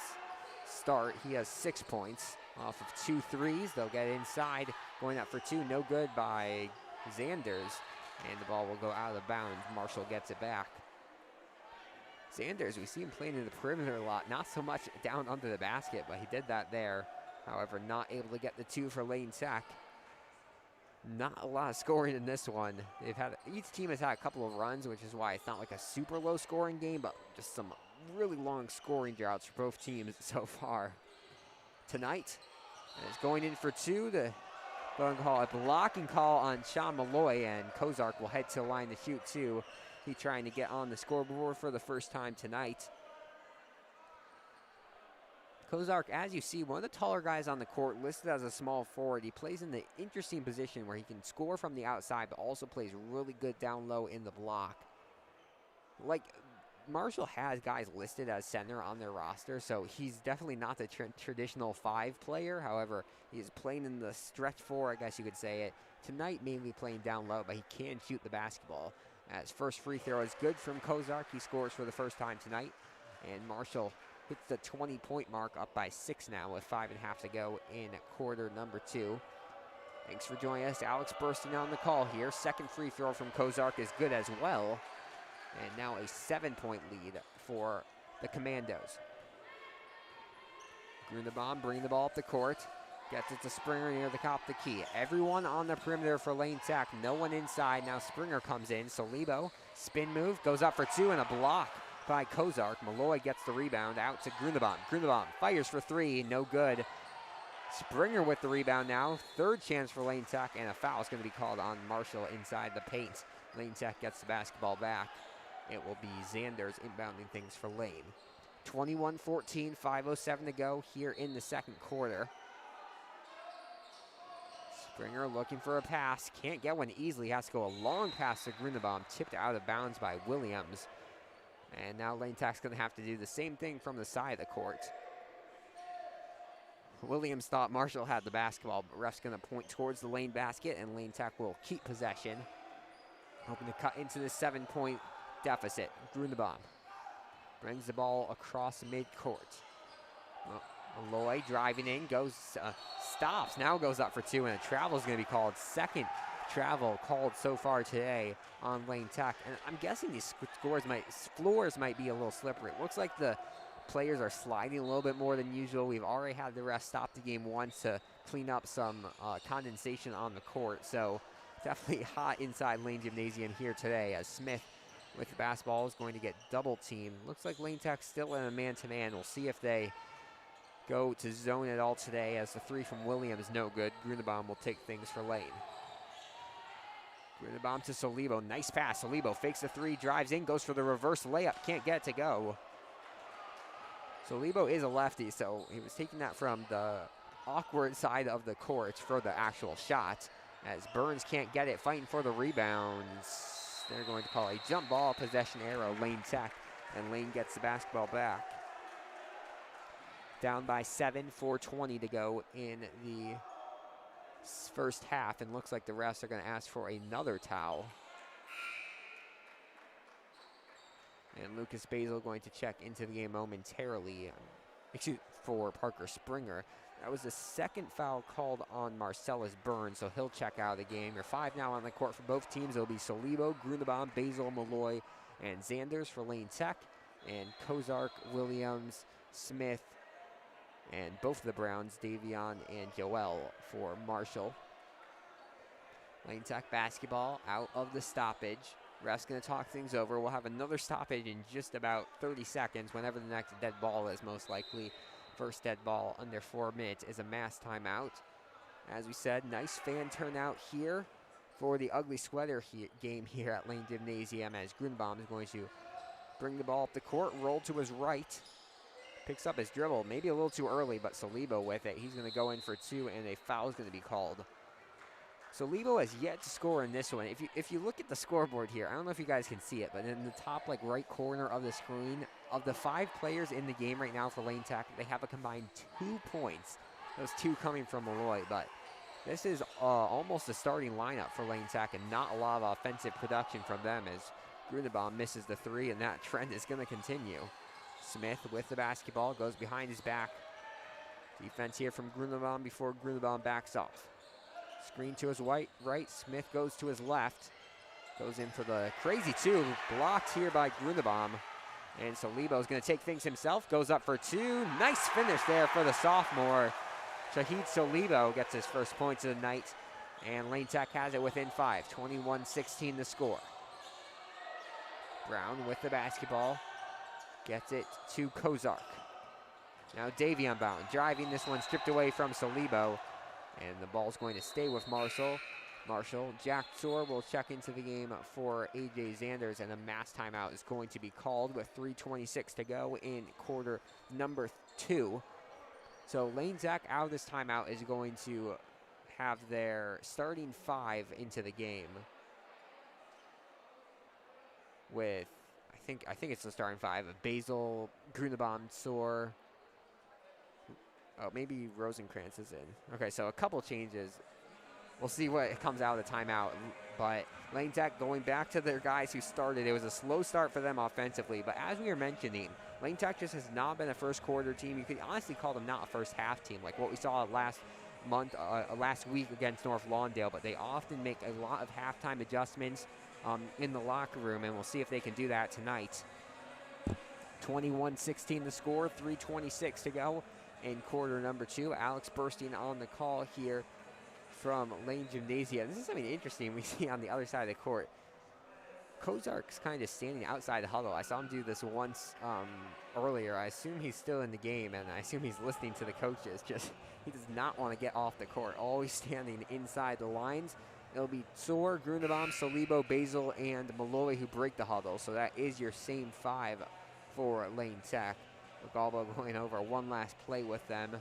start. He has 6 points off of 2 threes. They'll get inside. Going up for 2. No good by Zanders. And the ball will go out of bounds. Marshall gets it back. Sanders, we see him playing in the perimeter a lot. Not so much down under the basket, but he did that there. However, not able to get the 2 for Lane Tech. Not a lot of scoring in this one. Each team has had a couple of runs, which is why it's not like a super low scoring game, but just some really long scoring droughts for both teams so far tonight. And it's going in for 2. The call a blocking call on Sean Malloy, and Kozark will head to the line to shoot 2. He's trying to get on the scoreboard for the first time tonight. Kozark, as you see, one of the taller guys on the court, listed as a small forward. He plays in the interesting position where he can score from the outside, but also plays really good down low in the block. Like, Marshall has guys listed as center on their roster, so he's definitely not the traditional 5 player. However, he's playing in the stretch 4, I guess you could say it. Tonight, mainly playing down low, but he can shoot the basketball. As first free throw is good from Kozark. He scores for the first time tonight. And Marshall hits the 20-point mark, up by 6 now with 5.5 to go in quarter number 2. Thanks for joining us. Alex bursting on the call here. Second free throw from Kozark is good as well. And now a 7-point lead for the Commandos. Grundebaum bringing the ball up the court. Gets it to Springer near the top of the key. Everyone on the perimeter for Lane Tech. No one inside. Now Springer comes in. Salibo, spin move, goes up for 2 and a block by Kozark. Malloy gets the rebound out to Grundebaum. Grundebaum fires for 3, no good. Springer with the rebound now. Third chance for Lane Tech, and a foul is going to be called on Marshall inside the paint. Lane Tech gets the basketball back. It will be Zanders inbounding things for Lane. 21-14, 5:07 to go here in the second quarter. Springer looking for a pass. Can't get one easily. Has to go a long pass to Grunenbaum. Tipped out of bounds by Williams. And now Lane Tech's going to have to do the same thing from the side of the court. Williams thought Marshall had the basketball, but ref's going to point towards the Lane basket, and Lane Tech will keep possession. Hoping to cut into the 7-point deficit. Grunenbaum brings the ball across midcourt. Malloy driving in, stops, now goes up for two, and a travel is going to be called. Second travel called so far today on Lane Tech. And I'm guessing these floors might be a little slippery. It looks like the players are sliding a little bit more than usual. We've already had the ref stop the game once to clean up some condensation on the court. So definitely hot inside Lane Gymnasium here today, as Smith with the basketball is going to get double teamed. Looks like Lane Tech still in a man-to-man. We'll see if they go to zone it all today, as the three from Williams no good. Grunenbaum will take things for Lane. Grunenbaum to Solibo. Nice pass. Solibo fakes the three, drives in, goes for the reverse layup. Can't get it to go. Solibo is a lefty, so he was taking that from the awkward side of the court for the actual shot, as Burns can't get it, fighting for the rebounds. They're going to call a jump ball, possession arrow, Lane Tech, and Lane gets the basketball back. Down by 7, 4:20 to go in the first half, and looks like the refs are going to ask for another towel. And Lucas Basil going to check into the game momentarily. For Parker Springer. That was the second foul called on Marcellus Burns, so he'll check out of the game. Your 5 now on the court for both teams. It'll be Solibo, Grunenbaum, Basil, Malloy, and Zanders for Lane Tech, and Kozark, Williams, Smith, and both of the Browns, Davion and Joel for Marshall. Lane Tech basketball out of the stoppage. Ref's going to talk things over. We'll have another stoppage in just about 30 seconds, whenever the next dead ball is, most likely. First dead ball under 4 minutes is a mass timeout. As we said, nice fan turnout here for the ugly sweater game here at Lane Gymnasium, as Grunenbaum is going to bring the ball up the court, roll to his right. Picks up his dribble, maybe a little too early, but Solibo with it. He's going to go in for 2, and a foul is going to be called. Solibo has yet to score in this one. If you look at the scoreboard here, I don't know if you guys can see it, but in the top right corner of the screen, of the 5 players in the game right now for Lane Tech, they have a combined 2 points. Those 2 coming from Malloy, but this is almost a starting lineup for Lane Tech, and not a lot of offensive production from them, as Grunenbaum misses the 3, and that trend is going to continue. Smith with the basketball, goes behind his back. Defense here from Grunenbaum before Grunenbaum backs off. Screen to his right, Smith goes to his left. Goes in for the crazy 2, blocked here by Grunenbaum. And Solibo's going to take things himself, goes up for 2. Nice finish there for the sophomore. Shahid Solibo gets his first points of the night, and Lane Tech has it within 5, 21-16 the score. Brown with the basketball, gets it to Kozark. Now Davion Bound, driving this one, stripped away from Solibo. And the ball's going to stay with Marshall. Jack Shore will check into the game for A.J. Zanders, and a mass timeout is going to be called with 3:26 to go in quarter number 2. So Lane Tech out of this timeout is going to have their starting 5 into the game. With, I think it's the starting 5 of Basil, Grunenbaum, Soar. Oh, maybe Rosenkrantz is in. Okay, so a couple changes. We'll see what comes out of the timeout. But Lane Tech going back to their guys who started. It was a slow start for them offensively. But as we were mentioning, Lane Tech just has not been a first quarter team. You could honestly call them not a first half team, like what we saw last week against North Lawndale. But they often make a lot of halftime adjustments in the locker room, and we'll see if they can do that tonight. 21-16 the score, 3:26 to go in quarter number 2. Alex Burstein on the call here from Lane Gymnasium. This is something interesting we see on the other side of the court. Kozark's kind of standing outside the huddle. I saw him do this once earlier. I assume he's still in the game, and I assume he's listening to the coaches. Just he does not want to get off the court. Always standing inside the lines. It'll be Tsor, Grunebaum, Salibo, Basil, and Malloy who break the huddle. So that is your same 5 for Lane Tech. Galbo going over one last play with them.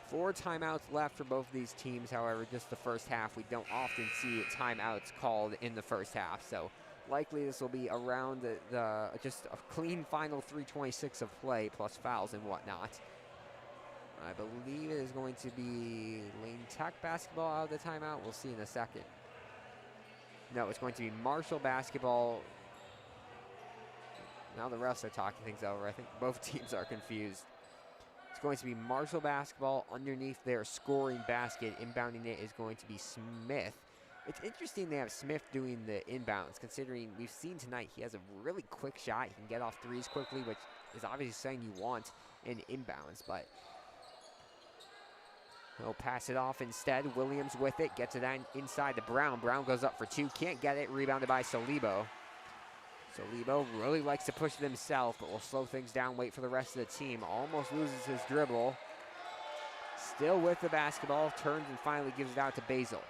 4 timeouts left for both of these teams. However, just the first half. We don't often see timeouts called in the first half. So likely this will be around the just a clean final 3:26 of play plus fouls and whatnot. I believe it is going to be Lane Tech basketball out of the timeout. We'll see in a second. No, it's going to be Marshall basketball. Now the refs are talking things over. I think both teams are confused. It's going to be Marshall basketball underneath their scoring basket. Inbounding it is going to be Smith. It's interesting they have Smith doing the inbounds, considering we've seen tonight he has a really quick shot. He can get off threes quickly, which is obviously something you want in inbounds, but he'll pass it off instead. Williams with it, gets it inside to Brown. Brown goes up for 2, can't get it. Rebounded by Salibo. Salibo really likes to push it himself, but will slow things down, wait for the rest of the team. Almost loses his dribble. Still with the basketball, turns and finally gives it out to Basil.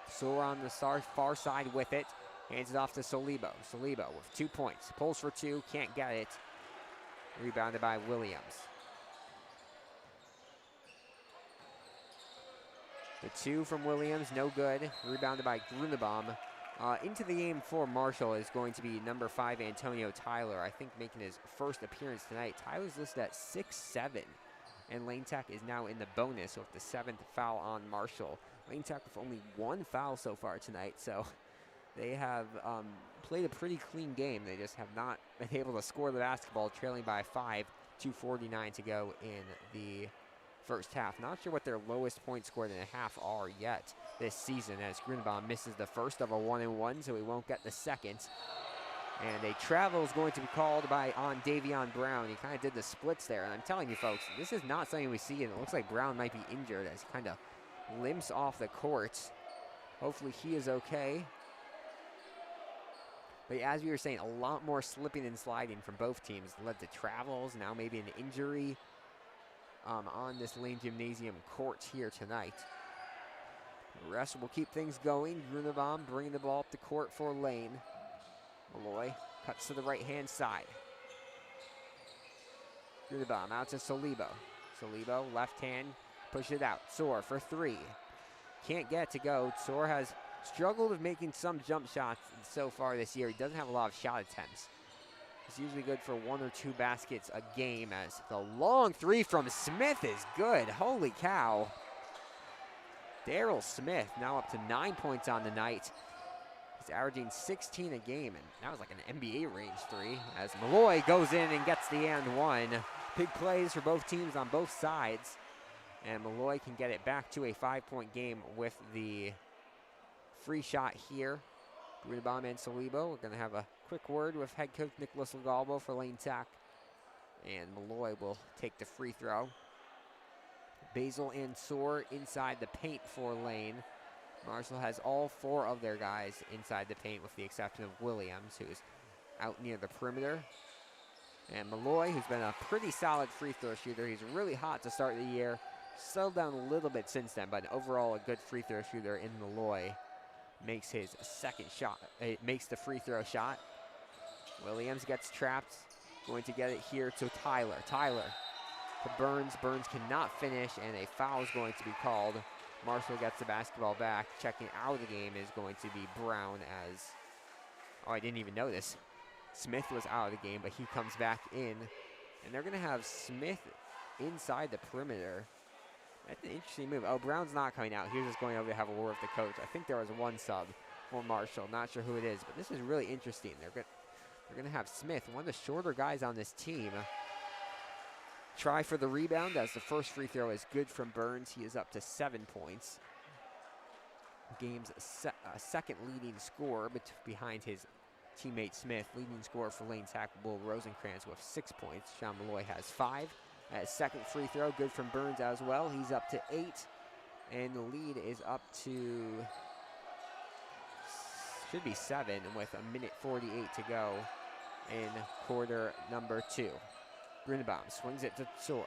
Soar on the far side with it, hands it off to Salibo. Salibo with 2 points, pulls for 2, can't get it. Rebounded by Williams. The 2 from Williams, no good. Rebounded by Grunebaum. Into the game for Marshall is going to be number 5, Antonio Tyler. I think making his first appearance tonight. Tyler's listed at 6'7", and Lane Tech is now in the bonus with the 7th foul on Marshall. Lane Tech with only 1 foul so far tonight, so they have played a pretty clean game. They just have not been able to score the basketball, trailing by 5, 2:49 to go in the first half. Not sure what their lowest points scored in a half are yet this season, as Grunebaum misses the first of a 1-and-1, so he won't get the second. And a travel is going to be called on Davion Brown. He kind of did the splits there, and I'm telling you folks, this is not something we see, and it looks like Brown might be injured as he kind of limps off the court. Hopefully he is okay. But as we were saying, a lot more slipping and sliding from both teams led to travels, now maybe an injury on this Lane Gymnasium court here tonight. The rest will keep things going. Grunebaum bringing the ball up the court for Lane. Malloy cuts to the right-hand side. Grunebaum out to Salibo. Salibo, left hand, push it out. Tsor for 3. Can't get it to go. Tsor has struggled with making some jump shots so far this year. He doesn't have a lot of shot attempts. He's usually good for 1 or 2 baskets a game, as the long 3 from Smith is good. Holy cow. Daryl Smith now up to 9 points on the night. He's averaging 16 a game, and that was like an NBA range 3, as Malloy goes in and gets the and 1. Big plays for both teams on both sides, and Malloy can get it back to a 5-point game with the free shot here. Grunebaum and Salibo. We're going to have a quick word with head coach Nicholas Legalbo for Lane Tech, and Malloy will take the free throw. Basil and Tsor inside the paint for Lane. Marshall has all 4 of their guys inside the paint, with the exception of Williams, who's out near the perimeter. And Malloy, who's been a pretty solid free throw shooter. He's really hot to start the year. Settled down a little bit since then, but overall a good free throw shooter in Malloy. Makes his second shot. It makes the free throw shot. Williams gets trapped. Going to get it here to Tyler. Tyler to Burns. Burns cannot finish, and a foul is going to be called. Marshall gets the basketball back. Checking out of the game is going to be Brown, as, oh, I didn't even notice. Smith was out of the game, but he comes back in. And they're going to have Smith inside the perimeter. That's an interesting move. Oh, Brown's not coming out. He was just going over to have a word with the coach. I think there was 1 sub for Marshall. Not sure who it is, but this is really interesting. They're going to have Smith, one of the shorter guys on this team, try for the rebound, as the first free throw is good from Burns. He is up to 7 points. Game's second leading scorer behind his teammate Smith. Leading scorer for Lane Tech, Will Rosenkrantz, with 6 points. Sean Malloy has 5. Second free throw, good from Burns as well. He's up to 8. And the lead is up to should be 7 with 1:48 to go in quarter number 2. Grunenbaum swings it to Tsur.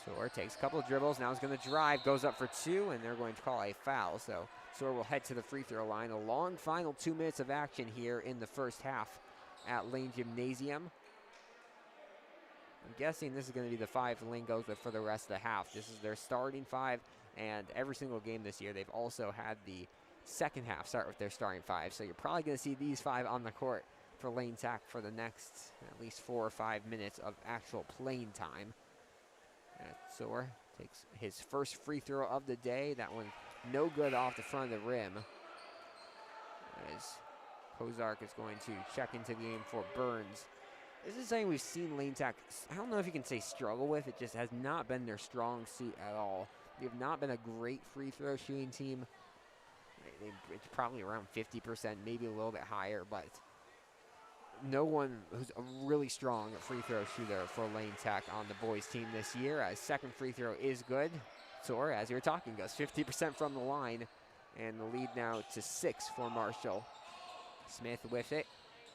Tsur takes a couple of dribbles, now he's going to drive, goes up for 2, and they're going to call a foul. So Tsur will head to the free throw line. A long final 2 minutes of action here in the first half at Lane Gymnasium. I'm guessing this is going to be the 5 Lane goes with for the rest of the half. This is their starting 5, and every single game this year they've also had the second half start with their starting 5. So you're probably going to see these 5 on the court for Lane Tech for the next at least 4 or 5 minutes of actual playing time. Tsur takes his first free throw of the day. That one no good off the front of the rim. As Kozark is going to check into the game for Burns. This is something we've seen Lane Tech, I don't know if you can say struggle with. It just has not been their strong suit at all. They have not been a great free throw shooting team. It's probably around 50%, maybe a little bit higher, but no one who's a really strong free throw shooter for Lane Tech on the boys team this year. As second free throw is good. Tsur, as you were talking, goes 50% from the line, and the lead now to 6 for Marshall. Smith with it,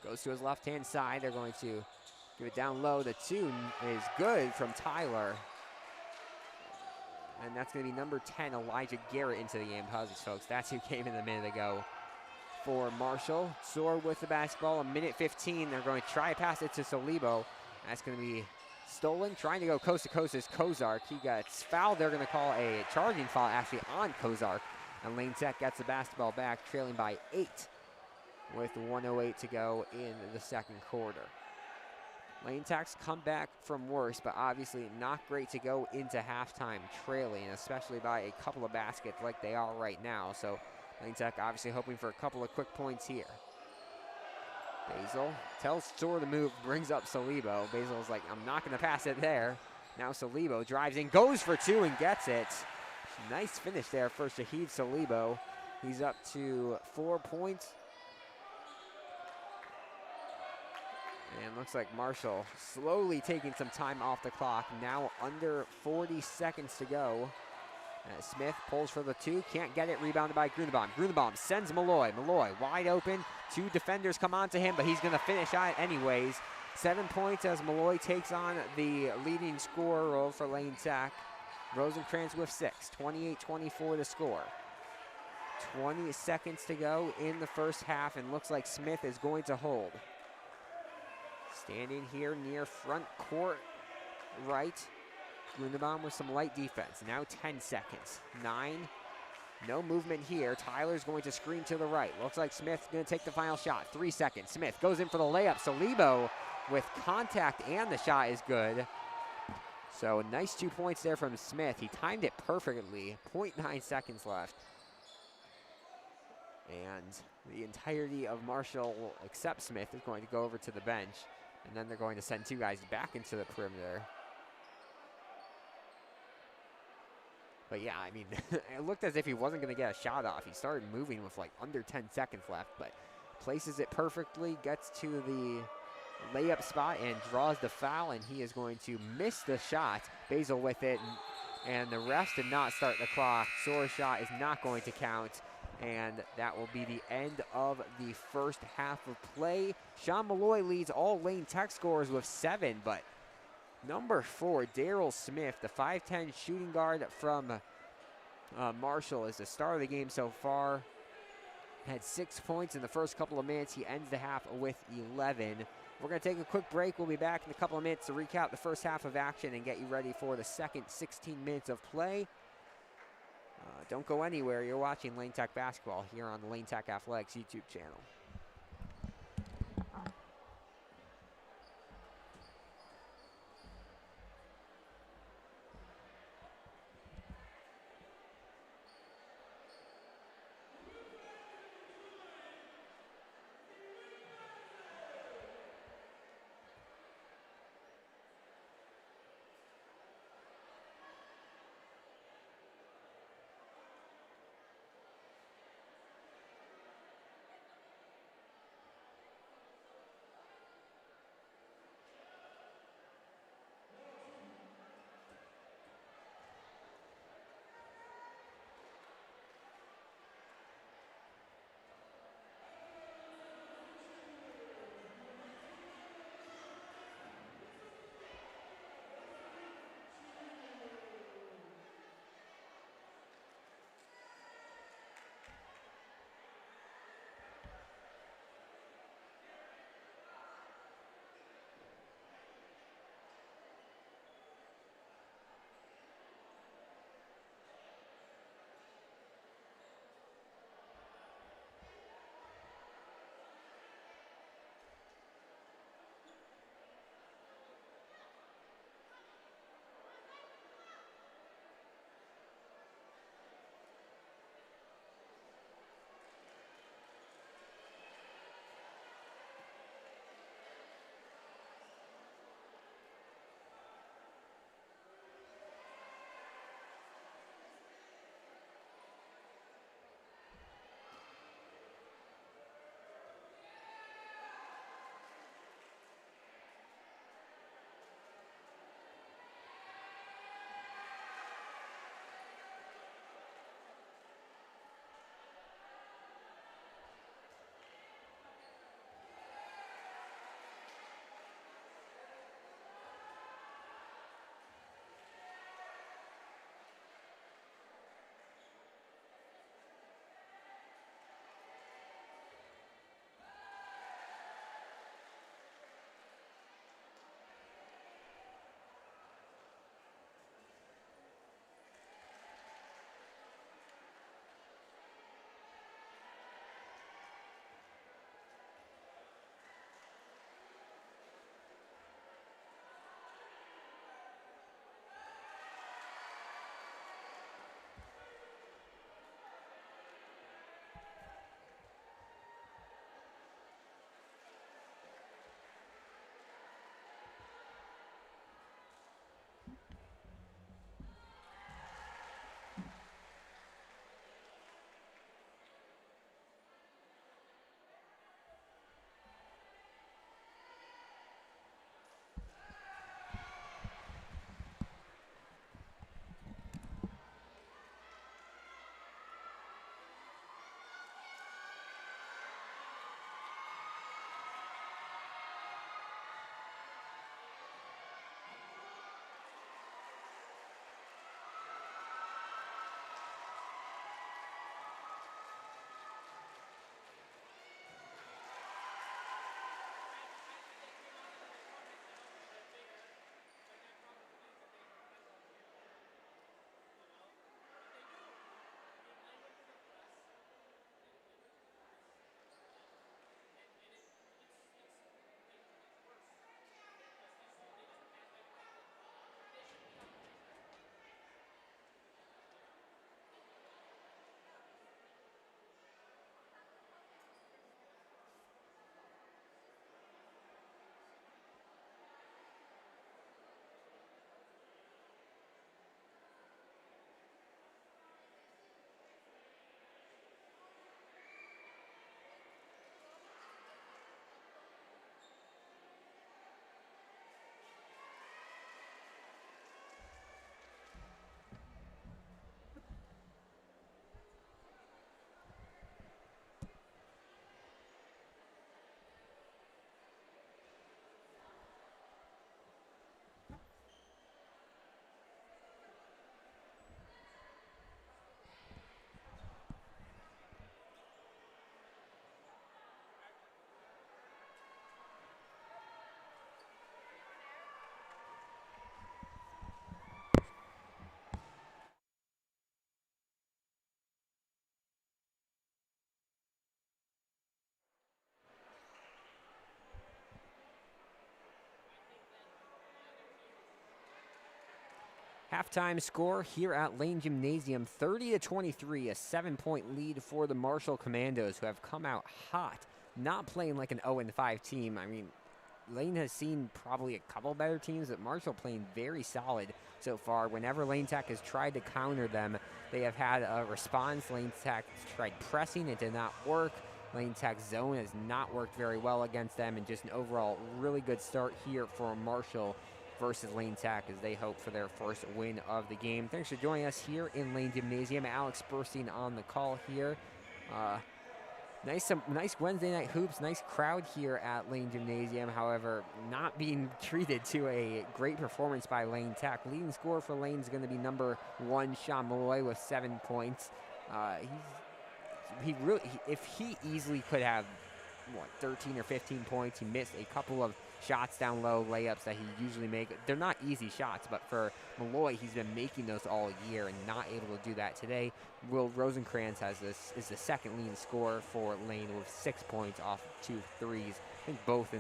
goes to his left-hand side. They're going to give it down low. The 2 is good from Tyler. And that's going to be number 10, Elijah Garrett, into the game. Apologies, folks. That's who came in a minute ago for Marshall. Tsur with the basketball, 1:15. They're going to try to pass it to Salibo. That's going to be stolen. Trying to go coast to coast is Kozark. He gets fouled. They're going to call a charging foul actually on Kozark. And Lane Tech gets the basketball back, trailing by 8 with 1:08 to go in the second quarter. Lane Tech's come back from worse, but obviously not great to go into halftime trailing, especially by a couple of baskets like they are right now. So Lane Tech obviously hoping for a couple of quick points here. Basil tells Tsur to move, brings up Salibo. Basil's like, I'm not going to pass it there. Now Salibo drives in, goes for 2 and gets it. Nice finish there for Shahid Salibo. He's up to 4 points. And looks like Marshall slowly taking some time off the clock. Now under 40 seconds to go. Smith pulls for the 2, can't get it, rebounded by Grunenbaum. Grunenbaum sends Malloy. Malloy wide open, 2 defenders come onto him, but he's going to finish on it anyways. 7 points as Malloy takes on the leading scorer role for Lane Tech. Rosenkrantz with 6, 28-24 to score. 20 seconds to go in the first half, and looks like Smith is going to hold. Standing here near front court right. Grunenbaum with some light defense. Now 10 seconds. 9. No movement here. Tyler's going to screen to the right. Looks like Smith's going to take the final shot. 3 seconds. Smith goes in for the layup. Salibo with contact, and the shot is good. So a nice 2 points there from Smith. He timed it perfectly. 0.9 seconds left. And the entirety of Marshall, except Smith, is going to go over to the bench. And then they're going to send 2 guys back into the perimeter. But yeah, I mean, it looked as if he wasn't going to get a shot off. He started moving with like under 10 seconds left, but places it perfectly, gets to the layup spot and draws the foul, and he is going to miss the shot. Basil with it, and the refs did not start the clock. Tsur's shot is not going to count, and that will be the end of the first half of play. Sean Malloy leads all Lane Tech scorers with 7, but number 4, Daryl Smith, the 5'10" shooting guard from Marshall, is the star of the game so far. Had 6 points in the first couple of minutes. He ends the half with 11. We're going to take a quick break. We'll be back in a couple of minutes to recap the first half of action and get you ready for the second 16 minutes of play. Don't go anywhere. You're watching Lane Tech basketball here on the Lane Tech Athletics YouTube channel. Halftime score here at Lane Gymnasium, 30-23, a 7-point lead for the Marshall Commandos, who have come out hot, not playing like an 0-5 team. I mean, Lane has seen probably a couple better teams, but Marshall playing very solid so far. Whenever Lane Tech has tried to counter them, they have had a response. Lane Tech tried pressing, it did not work. Lane Tech's zone has not worked very well against them, and just an overall really good start here for Marshall versus Lane Tech as they hope for their first win of the game. Thanks for joining us here in Lane Gymnasium. Alex Burstein on the call here. Nice Wednesday night hoops, nice crowd here at Lane Gymnasium. However, not being treated to a great performance by Lane Tech. Leading scorer for Lane is going to be number 1, Sean Malloy, with 7 points. If he easily could have 13 or 15 points. He missed a couple of shots down low, layups that he usually makes. They're not easy shots, but for Malloy, he's been making those all year and not able to do that today. Will Rosenkrantz is the second leading scorer for Lane with 6 points off 2 threes. I think both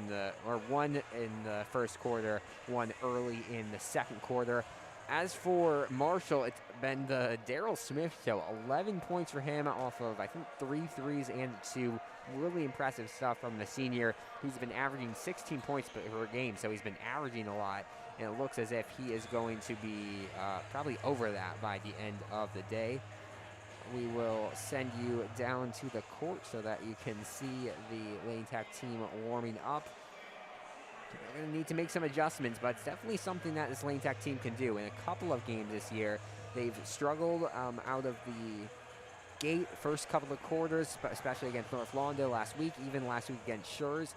one in the first quarter, one early in the second quarter. As for Marshall, it's been the Daryl Smith show. 11 points for him off of, I think, 3 threes and 2. Really impressive stuff from the senior, who's been averaging 16 points per game, so he's been averaging a lot, and it looks as if he is going to be probably over that by the end of the day. We will send you down to the court so that you can see the Lane Tech team warming up. They're going to need to make some adjustments, but it's definitely something that this Lane Tech team can do. In a couple of games this year, they've struggled out of the gate first couple of quarters, especially against North Lawndale last week, even last week against Schurz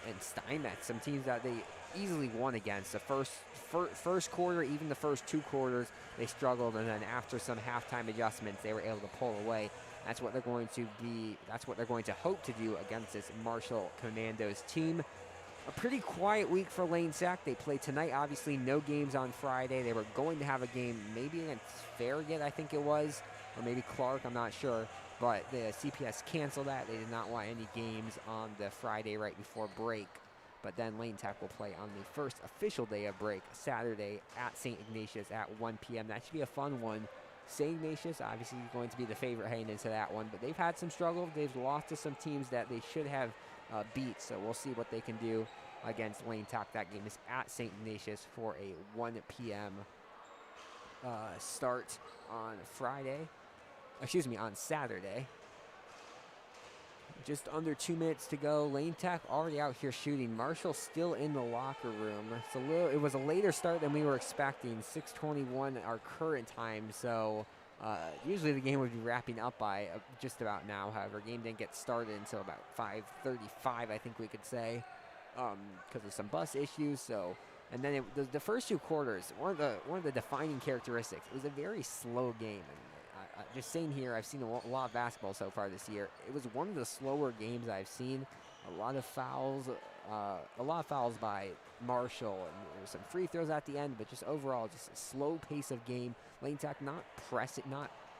and Steinmetz, some teams that they easily won against. The first quarter, even the first 2 quarters, they struggled, and then after some halftime adjustments, they were able to pull away. That's what they're going to hope to do against this Marshall Commandos team. A pretty quiet week for Lane Tech. They play tonight, obviously no games on Friday. They were going to have a game maybe against Farragut, I think it was, or maybe Clark, I'm not sure. But the CPS canceled that. They did not want any games on the Friday right before break. But then Lane Tech will play on the first official day of break, Saturday at St. Ignatius at 1 p.m. That should be a fun one. St. Ignatius obviously going to be the favorite heading into that one, but they've had some struggles. They've lost to some teams that they should have beat, so we'll see what they can do against Lane Tech. That game is at St. Ignatius for a 1 p.m. Start on Saturday. Just under 2 minutes to go. Lane Tech already out here shooting. Marshall still in the locker room. It was a later start than we were expecting. 6:21 our current time. So usually the game would be wrapping up by just about now. However, game didn't get started until about 5:35, I think we could say, because of some bus issues. So, and then the first 2 quarters, one of the defining characteristics, it was a very slow game. Just saying here, I've seen a lot of basketball so far this year. It was one of the slower games I've seen. A lot of fouls by Marshall, and there were some free throws at the end, but just overall, just a slow pace of game. Lane Tech not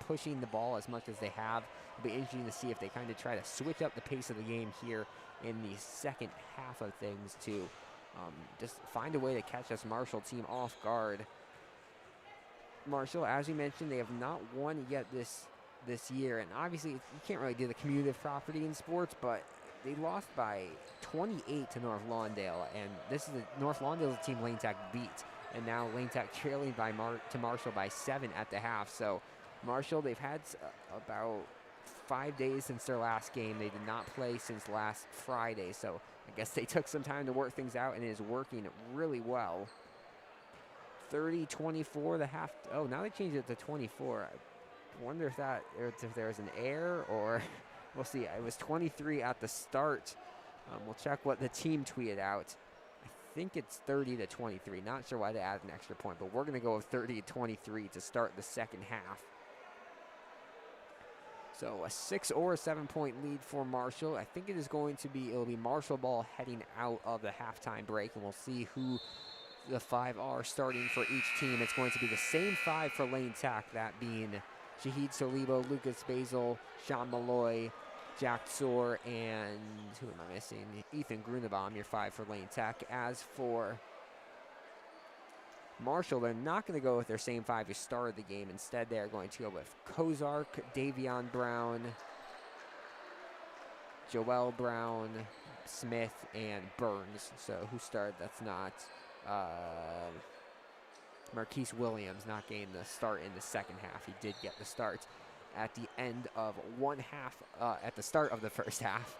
pushing the ball as much as they have. It'll be interesting to see if they kind of try to switch up the pace of the game here in the second half of things to just find a way to catch this Marshall team off guard. Marshall, as we mentioned, they have not won yet this year, and obviously you can't really do the cumulative property in sports, but they lost by 28 to North Lawndale, and this is North Lawndale's team Lane Tech beat, and now Lane Tech trailing to Marshall by 7 at the half. So Marshall, they've had about 5 days since their last game. They did not play since last Friday, so I guess they took some time to work things out, and it is working really well. 30-24 the half. Oh, now they changed it to 24. I wonder if there was an error, or we'll see. It was 23 at the start. We'll check what the team tweeted out. I think it's 30-23. Not sure why they added an extra point, but we're going to go with 30-23 to start the second half. So a 6 or a 7-point lead for Marshall. I think it'll be Marshall ball heading out of the halftime break, and we'll see who the 5 are starting for each team. It's going to be the same 5 for Lane Tech, that being Shahid Solibo, Lucas Basil, Sean Malloy, Jack Tsor, and who am I missing? Ethan Grunebaum, your 5 for Lane Tech. As for Marshall, they're not going to go with their same 5 who started the game. Instead, they're going to go with Kozark, Davion Brown, Joel Brown, Smith, and Burns. So who started? That's not Marquise Williams, not getting the start in the second half. He did get the start at the end of at the start of the first half.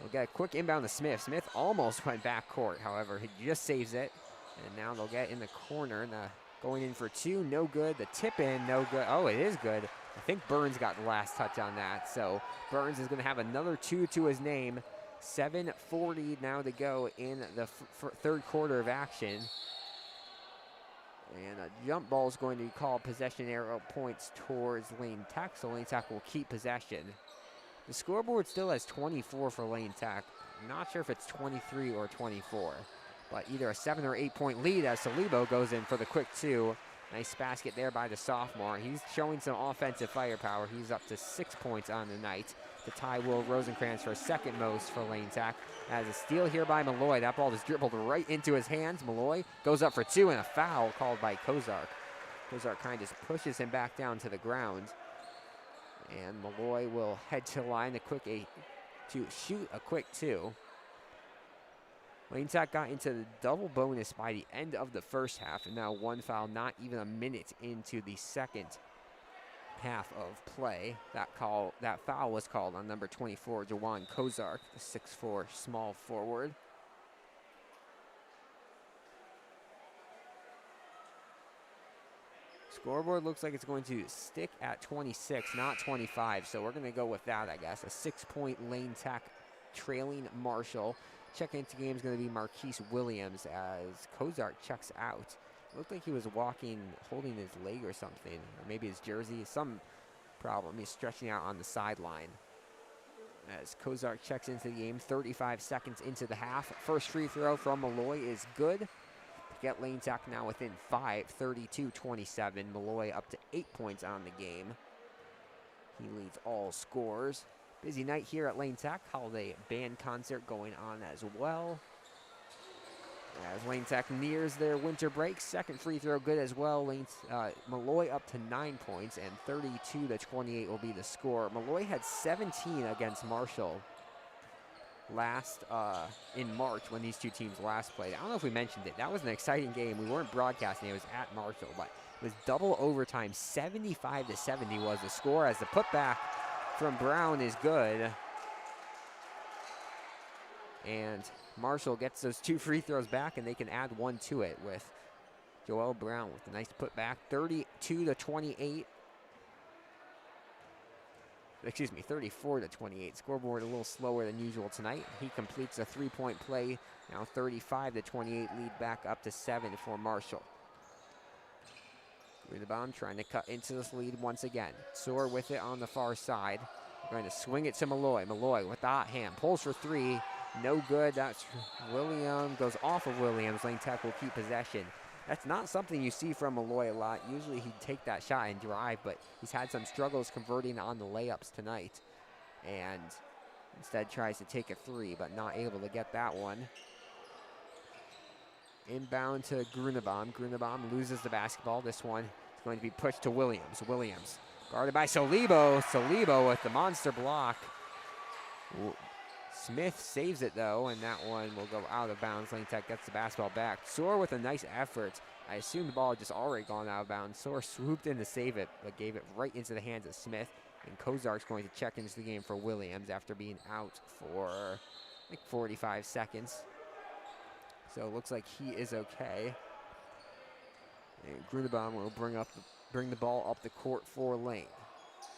We'll get a quick inbound to Smith. Smith almost went backcourt, however, he just saves it. And now they'll get in the corner. Going in for 2, no good. The tip in, no good. Oh, it is good. I think Burns got the last touch on that. So Burns is going to have another 2 to his name. 7:40 now to go in the third quarter of action. And a jump ball is going to be called. Possession arrow points towards Lane Tech, so Lane Tech will keep possession. The scoreboard still has 24 for Lane Tech. I'm not sure if it's 23 or 24, but either a 7 or 8 point lead as Salibo goes in for the quick 2. Nice basket there by the sophomore. He's showing some offensive firepower. He's up to 6 points on the night to tie Will Rosenkrantz for second most for Lane Tech. As a steal here by Malloy. That ball just dribbled right into his hands. Malloy goes up for 2 and a foul called by Kozark. Kozark kind of just pushes him back down to the ground. And Malloy will head to the line to shoot a quick 2. Lane Tech got into the double bonus by the end of the first half, and now 1 foul, not even a minute into the second half of play. That foul was called on number 24, Jawan Kozark, the 6'4" small forward. Scoreboard looks like it's going to stick at 26, not 25, so we're going to go with that, I guess. A 6-point Lane Tech trailing Marshall. Checking into game is going to be Marquise Williams as Kozark checks out. Looked like he was walking, holding his leg or something, or maybe his jersey, some problem. He's stretching out on the sideline. As Kozark checks into the game, 35 seconds into the half. First free throw from Malloy is good. To get Lane Tech now within 5, 32-27. Malloy up to 8 points on the game. He leads all scores. Busy night here at Lane Tech. Holiday band concert going on as well. As Lane Tech nears their winter break, second free throw good as well. Malloy up to 9 points, and 32-28 will be the score. Malloy had 17 against Marshall in March when these two teams last played. I don't know if we mentioned it. That was an exciting game. We weren't broadcasting. It was at Marshall, but it was double overtime. 75-70 was the score as the putback from Brown is good. And Marshall gets those 2 free throws back, and they can add 1 to it with Joel Brown with a nice putback. 32-28. Excuse me, 34-28. Scoreboard a little slower than usual tonight. He completes a 3-point play. Now 35-28, lead back up to 7 for Marshall. Grunenbaum trying to cut into this lead once again. Soar with it on the far side. Going to swing it to Malloy. Malloy with the hot hand. Pulls for 3. No good. That's Williams. Goes off of Williams. Lane Tech will keep possession. That's not something you see from Malloy a lot. Usually he'd take that shot and drive, but he's had some struggles converting on the layups tonight. And instead tries to take a 3, but not able to get that one. Inbound to Grunenbaum. Grunenbaum loses the basketball. This one is going to be pushed to Williams. Williams guarded by Salibo. Salibo with the monster block. Smith saves it, though, and that one will go out of bounds. Lane Tech gets the basketball back. Soar with a nice effort. I assume the ball had just already gone out of bounds. Soar swooped in to save it, but gave it right into the hands of Smith. And Kozark's going to check into the game for Williams after being out for, I think, 45 seconds. So it looks like he is okay. And Grunenbaum will bring the ball up the court for Lane.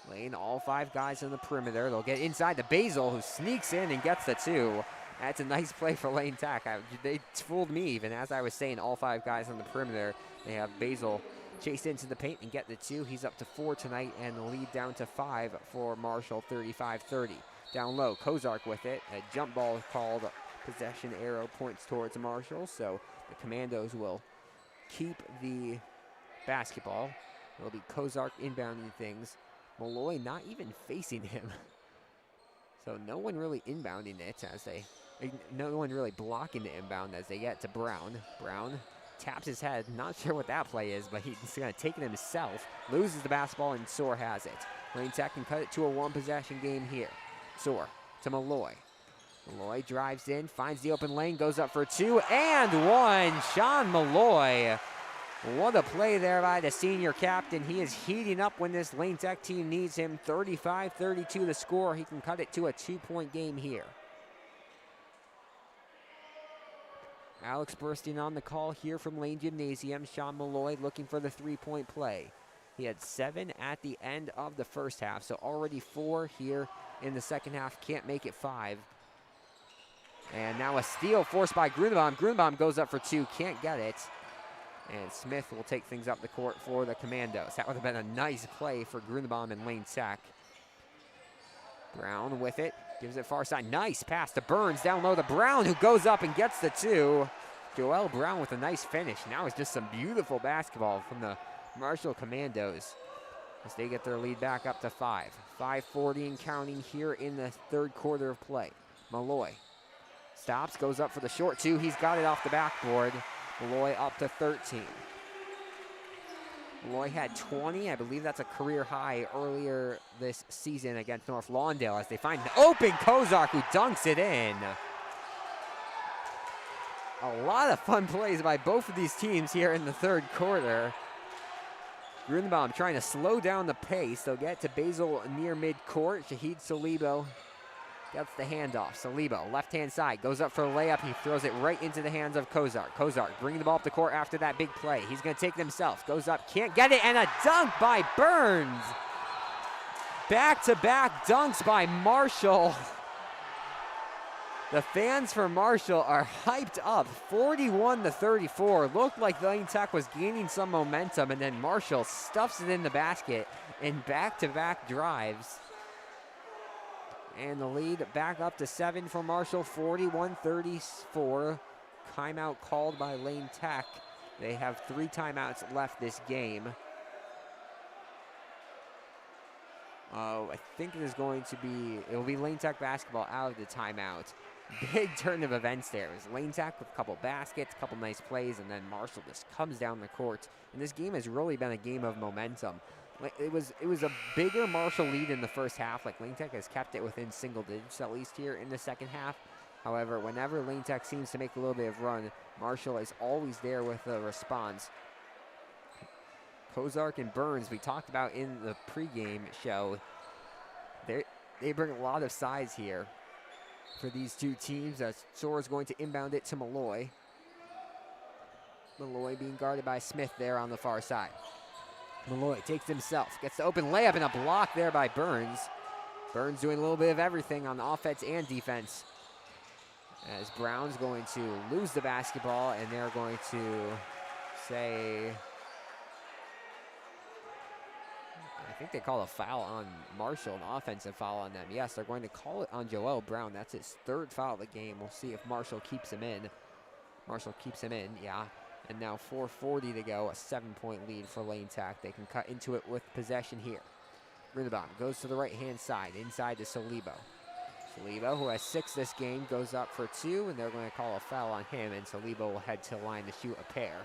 Lane, all 5 guys in the perimeter. They'll get inside to Basil, who sneaks in and gets the 2. That's a nice play for Lane Tech. They fooled me even. As I was saying, all 5 guys on the perimeter. They have Basil chase into the paint and get the 2. He's up to 4 tonight, and the lead down to 5 for Marshall, 35-30. Down low, Kozark with it. A jump ball called. Possession arrow points towards Marshall, so the Commandos will keep the basketball. It'll be Kozark inbounding things. Malloy not even facing him. So no one really inbounding it no one really blocking the inbound as they get to Brown. Brown taps his head. Not sure what that play is, but he's going to take it himself. Loses the basketball, and Soar has it. Lane Tech can cut it to a one-possession game here. Soar to Malloy. Malloy drives in, finds the open lane, goes up for 2 and 1. Sean Malloy. What a play there by the senior captain. He is heating up when this Lane Tech team needs him. 35-32 the score. He can cut it to a 2-point game here. Alex Burstein on the call here from Lane Gymnasium. Sean Malloy looking for the 3-point play. He had 7 at the end of the first half, so already 4 here in the second half. Can't make it 5. And now a steal forced by Grunenbaum. Grunenbaum goes up for 2, can't get it. And Smith will take things up the court for the Commandos. That would have been a nice play for Grunenbaum and Lane Tech. Brown with it, gives it far side. Nice pass to Burns, down low to Brown, who goes up and gets the 2. Joel Brown with a nice finish. Now it's just some beautiful basketball from the Marshall Commandos as they get their lead back up to 5. 5:40 and counting here in the third quarter of play. Malloy stops, goes up for the short 2. He's got it off the backboard. Malloy up to 13. Malloy had 20. I believe that's a career high earlier this season against North Lawndale as they find an open Kozark who dunks it in. A lot of fun plays by both of these teams here in the third quarter. Grunenbaum trying to slow down the pace. They'll get to Basil near midcourt. Shahid Salibo gets the handoff. Salibo, left-hand side, goes up for a layup. He throws it right into the hands of Kozark. Kozark bringing the ball up the court after that big play. He's going to take it himself. Goes up, can't get it, and a dunk by Burns. Back-to-back dunks by Marshall. The fans for Marshall are hyped up. 41-34. Looked like Lane Tech was gaining some momentum, and then Marshall stuffs it in the basket in back-to-back drives. And the lead back up to 7 for Marshall, 41-34. Timeout called by Lane Tech. They have 3 timeouts left this game. I think it is going to be, it'll be Lane Tech basketball out of the timeout. Big turn of events there. It was Lane Tech with a couple baskets, a couple nice plays, and then Marshall just comes down the court. And this game has really been a game of momentum. It was a bigger Marshall lead in the first half. Like, Lane Tech has kept it within single digits at least here in the second half. However, whenever Lane Tech seems to make a little bit of run, Marshall is always there with a response. Kozark and Burns, we talked about in the pregame show, they bring a lot of size here for these two teams. As Soar is going to inbound it to Malloy. Malloy being guarded by Smith there on the far side. Malloy takes himself, gets the open layup and a block there by Burns. Burns doing a little bit of everything on offense and defense. As Brown's going to lose the basketball, and they're going to say, I think they call a foul on Marshall, an offensive foul on them. Yes, they're going to call it on Joel Brown. That's his 3rd foul of the game. We'll see if Marshall keeps him in. Marshall keeps him in, yeah. And now 4:40 to go, a 7-point lead for Lane Tech. They can cut into it with possession here. Grunenbaum goes to the right-hand side, inside to Salibo. Salibo, who has 6 this game, goes up for 2, and they're going to call a foul on him, and Salibo will head to the line to shoot a pair.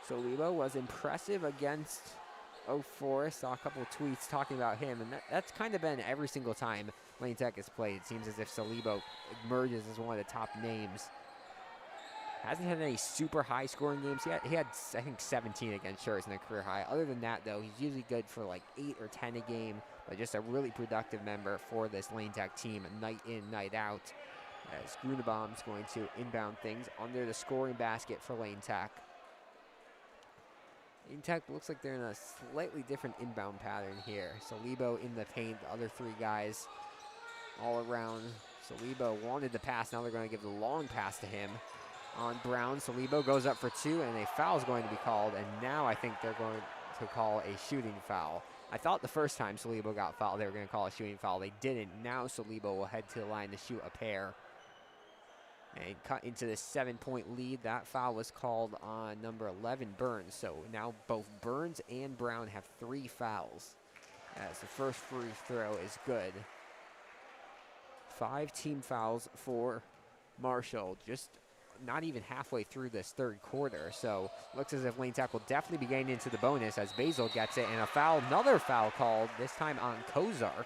Salibo was impressive against Oak Forest. Saw a couple of tweets talking about him, and that's kind of been every single time Lane Tech has played. It seems as if Salibo emerges as one of the top names. Hasn't had any super high-scoring games. He had, I think, 17 against Schertz in a career high. Other than that, though, he's usually good for like 8 or 10 a game, but just a really productive member for this Lane Tech team, night in, night out. As Grunenbaum's going to inbound things under the scoring basket for Lane Tech. Lane Tech looks like they're in a slightly different inbound pattern here. Salibo in the paint, the other 3 guys all around. Salibo wanted the pass, now they're going to give the long pass to him. On Brown, Salibo goes up for 2, and a foul is going to be called, and now I think they're going to call a shooting foul. I thought the first time Salibo got fouled, they were going to call a shooting foul. They didn't. Now Salibo will head to the line to shoot a pair and cut into this 7-point lead. That foul was called on number 11, Burns. So now both Burns and Brown have 3 fouls, as the first free throw is good. 5 team fouls for Marshall. Just not even halfway through this third quarter. So looks as if Lane Tech will definitely be getting into the bonus as Basil gets it, and a foul, another foul called, this time on Kozark.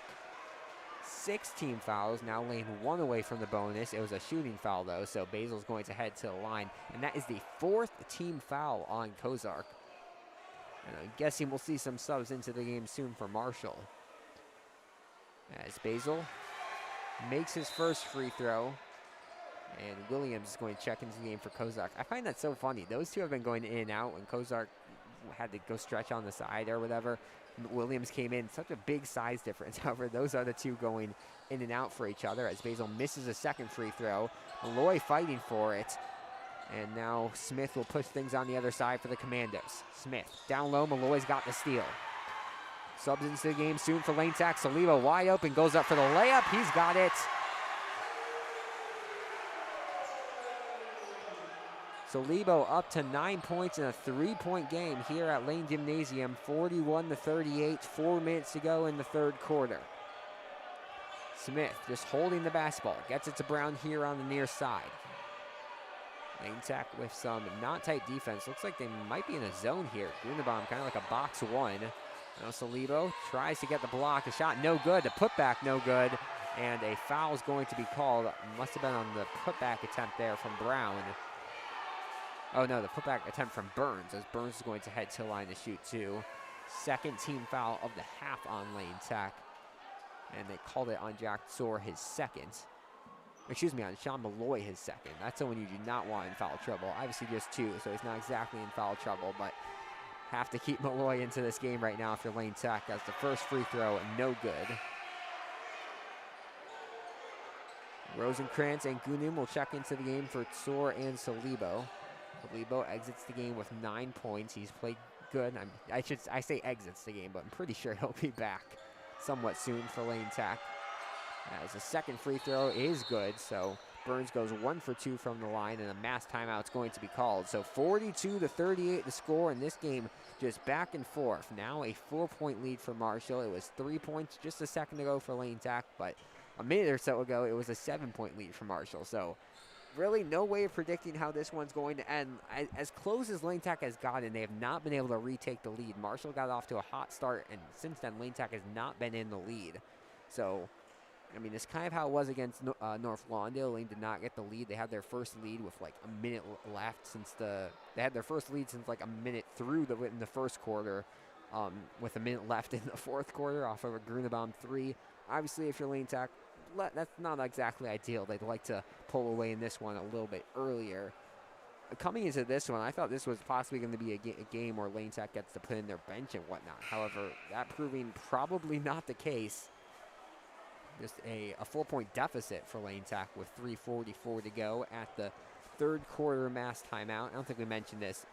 16 fouls, now Lane 1 away from the bonus. It was a shooting foul though, so Basil's going to head to the line, and that is the 4th team foul on Kozark. And I'm guessing we'll see some subs into the game soon for Marshall. As Basil makes his first free throw, and Williams is going to check into the game for Kozark. I find that so funny. Those two have been going in and out. When Kozark had to go stretch on the side or whatever, Williams came in. Such a big size difference. However, those are the two going in and out for each other as Basil misses a second free throw. Malloy fighting for it. And now Smith will push things on the other side for the Commandos. Smith down low. Malloy's got the steal. Subs into the game soon for Lane Tech. Saliba wide open, goes up for the layup. He's got it. Saliba up to 9 points in a 3-point game here at Lane Gymnasium. 41-38, 4 minutes to go in the third quarter. Smith just holding the basketball. Gets it to Brown here on the near side. Lane Tech with some not tight defense. Looks like they might be in a zone here. Grunenbaum kind of like a box one. Now Saliba tries to get the block. The shot no good. The putback no good. And a foul is going to be called. Must have been on the putback attempt there from Brown. Oh no, the putback attempt from Burns, as Burns is going to head to the line to shoot two. Second team foul of the half on Lane Tech. And they called it on Jack Soar, his second. Excuse me, on Sean Malloy, his second. That's someone you do not want in foul trouble. Obviously just two, so he's not exactly in foul trouble, but have to keep Malloy into this game right now if you're Lane Tech, as the first free throw, no good. Rosenkrantz and Gunim will check into the game for Soar and Salibo. Salibo exits the game with 9 points. He's played good. I say exits the game, but I'm pretty sure he'll be back somewhat soon for Lane Tech. As the second free throw is good, so Burns goes 1 for 2 from the line, and a mass timeout's going to be called. So 42-38 the score, and this game just back and forth. Now a 4-point lead for Marshall. It was 3 points just a second ago for Lane Tech, but a minute or so ago it was a 7-point lead for Marshall. So really no way of predicting how this one's going to end. As close as Lane Tech has gotten, they have not been able to retake the lead. Marshall got off to a hot start, and since then Lane Tech has not been in the lead. So I mean, it's kind of how it was against North Lawndale. Lane did not get the lead. They had their first lead with like a minute left since they had their first lead since like a minute through in the first quarter, with a minute left in the fourth quarter off of a Grunenbaum 3. Obviously, if you're Lane Tech, that's not exactly ideal. They'd like to pull away in this one a little bit earlier. Coming into this one, I thought this was possibly going to be a game where Lane Tech gets to put in their bench and whatnot. However, that proving probably not the case. Just a 4-point deficit for Lane Tech with 3:44 to go at the third quarter mass timeout. I don't think we mentioned this.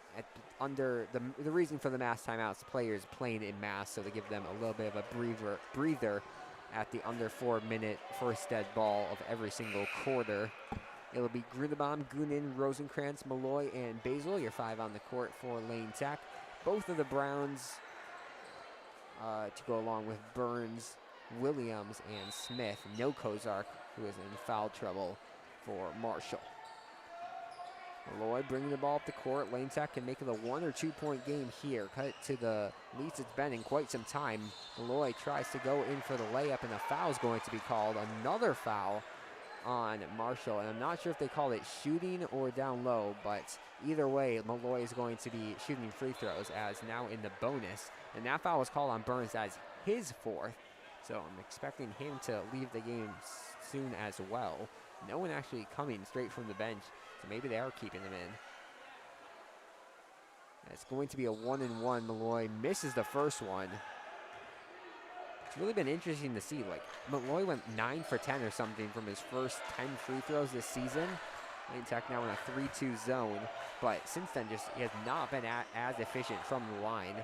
Under the reason for the mass timeout is the players playing in mass, so they give them a little bit of a breather at the under 4-minute first dead ball of every single quarter. It'll be Grunenbaum, Gunin, Rosenkrantz, Malloy, and Basil, your 5 on the court for Lane Tech. Both of the Browns to go along with Burns, Williams, and Smith. No Kozark, who is in foul trouble for Marshall. Malloy bringing the ball up the court. Lane Tech can make it a 1 or 2 point game here. Cut it to the least it's been in quite some time. Malloy tries to go in for the layup, and a foul is going to be called. Another foul on Marshall, and I'm not sure if they call it shooting or down low, but either way, Malloy is going to be shooting free throws as now in the bonus, and that foul was called on Burns as his 4th, so I'm expecting him to leave the game soon as well. No one actually coming straight from the bench, so maybe they are keeping him in. It's going to be a 1-and-1. Malloy misses the first one. It's really been interesting to see. Like, Malloy went 9 for 10 or something from his first 10 free throws this season. Lane Tech now in a 3-2 zone, but since then he has not been as efficient from the line.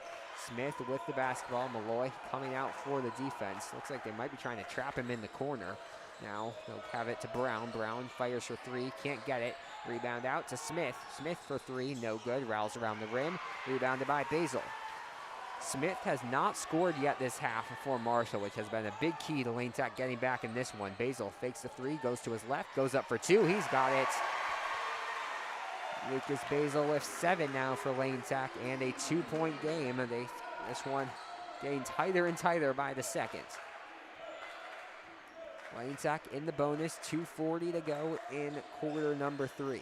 Smith with the basketball. Malloy coming out for the defense. Looks like they might be trying to trap him in the corner. Now they'll have it to Brown. Brown fires for 3, can't get it. Rebound out to Smith. Smith for 3, no good. Rattles around the rim. Rebounded by Basil. Smith has not scored yet this half for Marshall, which has been a big key to Lane Tech getting back in this one. Basil fakes the 3, goes to his left, goes up for 2. He's got it. Lucas Basil with 7 now for Lane Tech, and a 2-point game. This one getting tighter and tighter by the second. Lane Tech in the bonus, 2:40 to go in quarter number 3.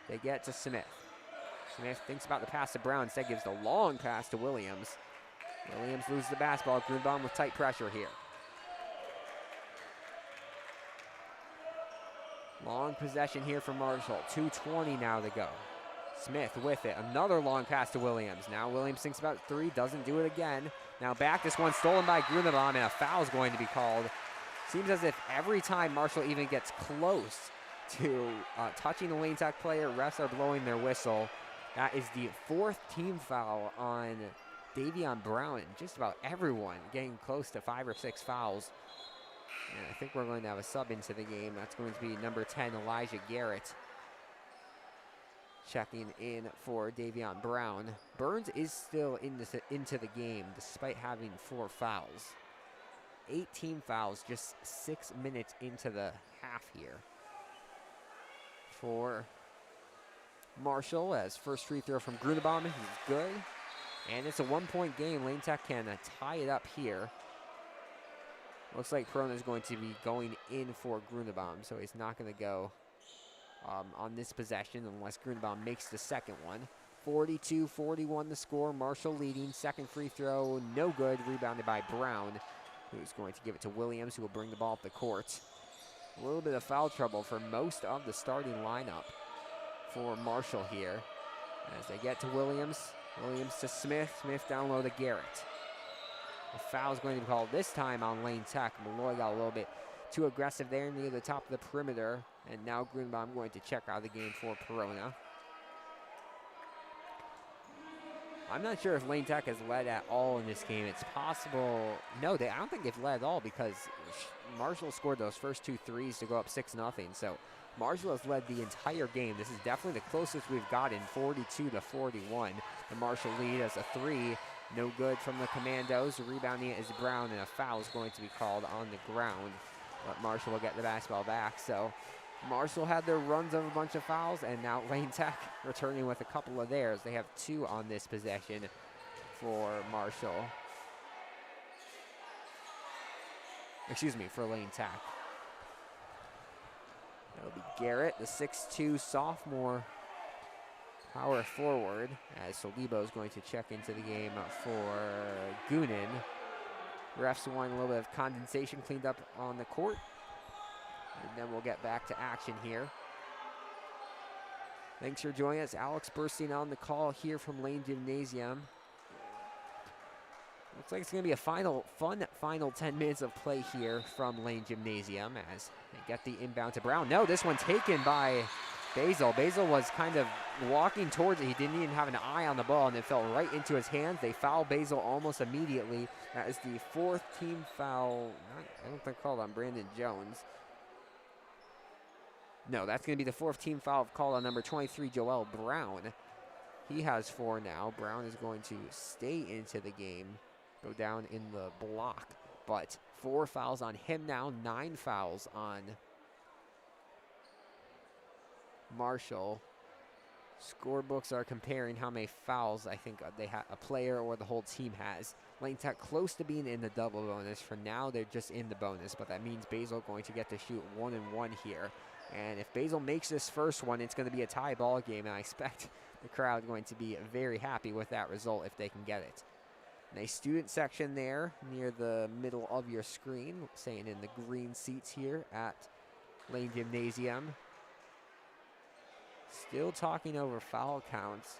They get to Smith. Smith thinks about the pass to Brown, instead gives the long pass to Williams. Williams loses the basketball. Grunbaum with tight pressure here. Long possession here for Marshall. 2:20 now to go. Smith with it. Another long pass to Williams. Now Williams thinks about 3, doesn't do it again. Now back, this one stolen by Grunbaum, and a foul is going to be called. Seems as if every time Marshall even gets close to touching the Lane Tech player, refs are blowing their whistle. That is the 4th team foul on Davion Brown, and just about everyone getting close to 5 or 6 fouls. And I think we're going to have a sub into the game. That's going to be number 10, Elijah Garrett, checking in for Davion Brown. Burns is still into the game despite having 4 fouls. 18 fouls just 6 minutes into the half here for Marshall, as first free throw from Grunbaum is good. And it's a 1-point game. Lane Tech can tie it up here. Looks like Perona is going to be going in for Grunbaum, so he's not going to go on this possession unless Grunbaum makes the second one. 42-41 the score. Marshall leading. Second free throw, no good. Rebounded by Brown, who's going to give it to Williams, who will bring the ball up the court. A little bit of foul trouble for most of the starting lineup for Marshall here. As they get to Williams. Williams to Smith. Smith down low to Garrett. A foul is going to be called this time on Lane Tech. Malloy got a little bit too aggressive there near the top of the perimeter. And now Grunbaum going to check out of the game for Perona. I'm not sure if Lane Tech has led at all in this game. It's possible. No, I don't think they've led at all, because Marshall scored those first 2 threes to go up 6-0. So Marshall has led the entire game. This is definitely the closest we've gotten, 42-41. The Marshall lead as a 3. No good from the Commandos. Rebounding it is Brown, and a foul is going to be called on the ground. But Marshall will get the basketball back. So Marshall had their runs of a bunch of fouls, and now Lane Tech returning with a couple of theirs. They have 2 on this possession for Marshall. Excuse me, for Lane Tech. That'll be Garrett, the 6'2 sophomore power forward, as Solibo is going to check into the game for Goonan. Refs want a little bit of condensation cleaned up on the court. And then we'll get back to action here. Thanks for joining us. Alex Burstein on the call here from Lane Gymnasium. Looks like it's going to be a final 10 minutes of play here from Lane Gymnasium as they get the inbound to Brown. No, this one taken by Basil. Basil was kind of walking towards it. He didn't even have an eye on the ball, and it fell right into his hands. They foul Basil almost immediately. That is the 4th team foul. I don't think called on Brandon Jones. No, that's going to be the 4th team foul called on number 23, Joel Brown. He has 4 now. Brown is going to stay into the game, go down in the block. But 4 fouls on him now, 9 fouls on Marshall. Scorebooks are comparing how many fouls I think a player or the whole team has. Lane Tech close to being in the double bonus. For now, they're just in the bonus, but that means Basil going to get to shoot 1 and 1 here. And if Basil makes this first one, it's going to be a tie ball game, and I expect the crowd going to be very happy with that result if they can get it. Nice student section there near the middle of your screen, saying in the green seats here at Lane Gymnasium. Still talking over foul counts.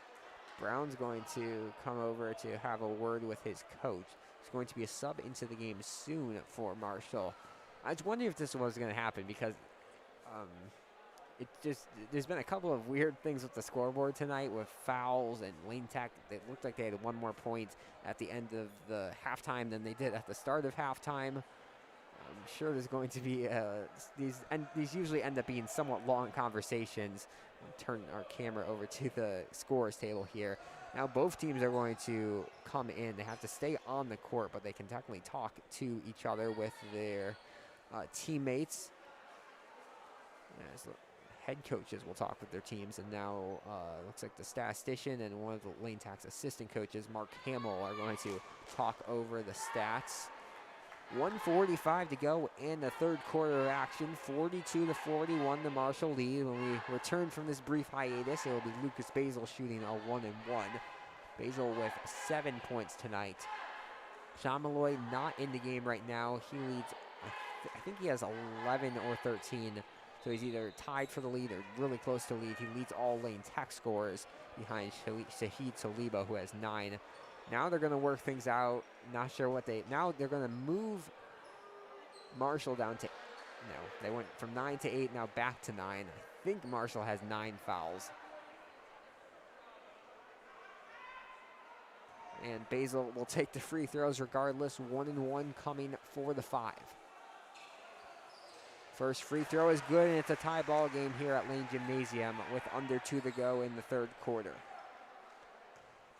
Brown's going to come over to have a word with his coach. He's going to be a sub into the game soon for Marshall. I was wondering if this was going to happen, because there's been a couple of weird things with the scoreboard tonight with fouls, and Lane Tech, it looked like they had 1 more point at the end of the halftime than they did at the start of halftime. I'm sure there's going to be these usually end up being somewhat long conversations. I'll turn our camera over to the scores table here. Now both teams are going to come in. They have to stay on the court, but they can technically talk to each other with their teammates. As head coaches will talk with their teams, and now looks like the statistician and one of the Lane Tech's assistant coaches, Mark Hamill, are going to talk over the stats. 1:45 to go in the third quarter of action. 42-41, the Marshall lead. When we return from this brief hiatus, it will be Lucas Basil shooting a 1-1. Basil with 7 points tonight. Sean Malloy not in the game right now. He leads, I think he has 11 or 13. So he's either tied for the lead or really close to lead. He leads all Lane Tech scorers behind Shahid Solibo, who has 9. Now they're going to work things out. Not sure what now they're going to move Marshall down to, no, they went from 9 to 8, now back to 9. I think Marshall has 9 fouls. And Basil will take the free throws regardless. 1-1 coming for the 5. First free throw is good, and it's a tie ball game here at Lane Gymnasium with under 2 to go in the third quarter.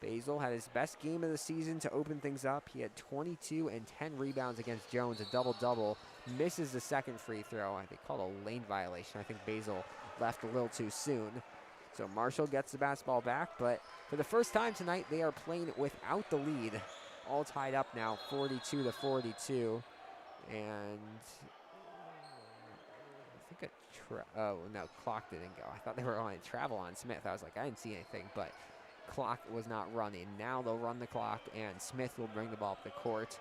Basil had his best game of the season to open things up. He had 22 and 10 rebounds against Jones, a double-double. Misses the second free throw. I think called a lane violation. I think Basil left a little too soon. So Marshall gets the basketball back, but for the first time tonight, they are playing without the lead. All tied up now, 42-42. And I think oh, no, clock didn't go. I thought they were on a travel on Smith. I was like, I didn't see anything, but clock was not running. Now they'll run the clock, and Smith will bring the ball up the court.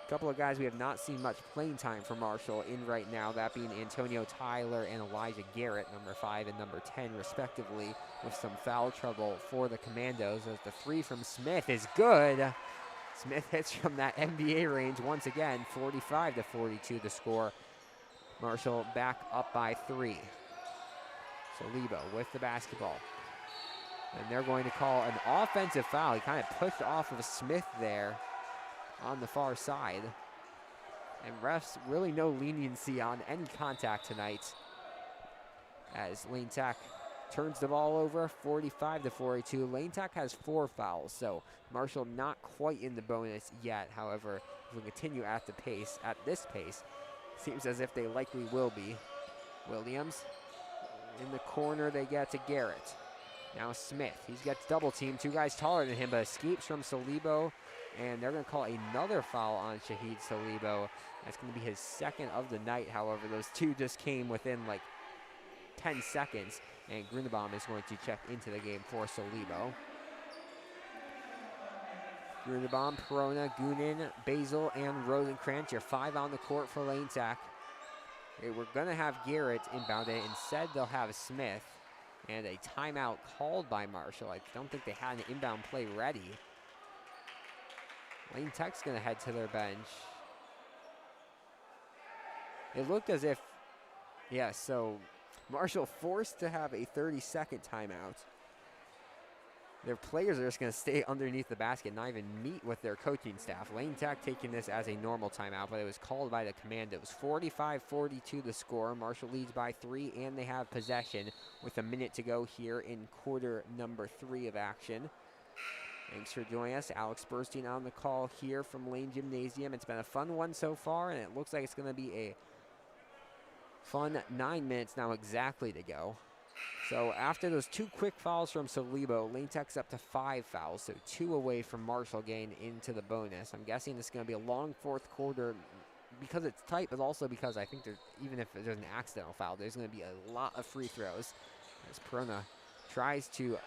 A couple of guys we have not seen much playing time for Marshall in right now, that being Antonio Tyler and Elijah Garrett, number 5 and number 10 respectively, with some foul trouble for the Commandos, as the 3 from Smith is good. Smith hits from that NBA range once again. 45-42 the score. Marshall back up by 3. Solibo with the basketball. And they're going to call an offensive foul. He kind of pushed off of Smith there on the far side. And refs really no leniency on any contact tonight, as Lane Tech turns the ball over. 45-42. Lane Tech has 4 fouls, so Marshall not quite in the bonus yet. However, if we continue at this pace, seems as if they likely will be. Williams in the corner, they get to Garrett. Now Smith, he gets double teamed, 2 guys taller than him, but escapes from Solibo, and they're going to call another foul on Shahid Solibo. That's going to be his 2nd of the night. However, those 2 just came within like 10 seconds, and Grunenbaum is going to check into the game for Solibo. Grunenbaum, Perona, Goonan, Basil, and Rosenkrantz, your 5 on the court for Lane Tech. We're going to have Garrett inbounded. Instead, they'll have Smith. And a timeout called by Marshall. I don't think they had an inbound play ready. Lane Tech's going to head to their bench. It looked as if, yeah, so Marshall forced to have a 30-second timeout. Their players are just going to stay underneath the basket, not even meet with their coaching staff. Lane Tech taking this as a normal timeout, but it was called by the Commandos. 45-42 the score. Marshall leads by 3, and they have possession with a minute to go here in quarter number 3 of action. Thanks for joining us. Alex Burstein on the call here from Lane Gymnasium. It's been a fun one so far, and it looks like it's going to be a fun 9 minutes now exactly to go. So after those 2 quick fouls from Solibo, Lane Tech's up to 5 fouls, so 2 away from Marshall getting into the bonus. I'm guessing this is going to be a long 4th quarter because it's tight, but also because I think even if there's an accidental foul, there's going to be a lot of free throws. As Perona tries to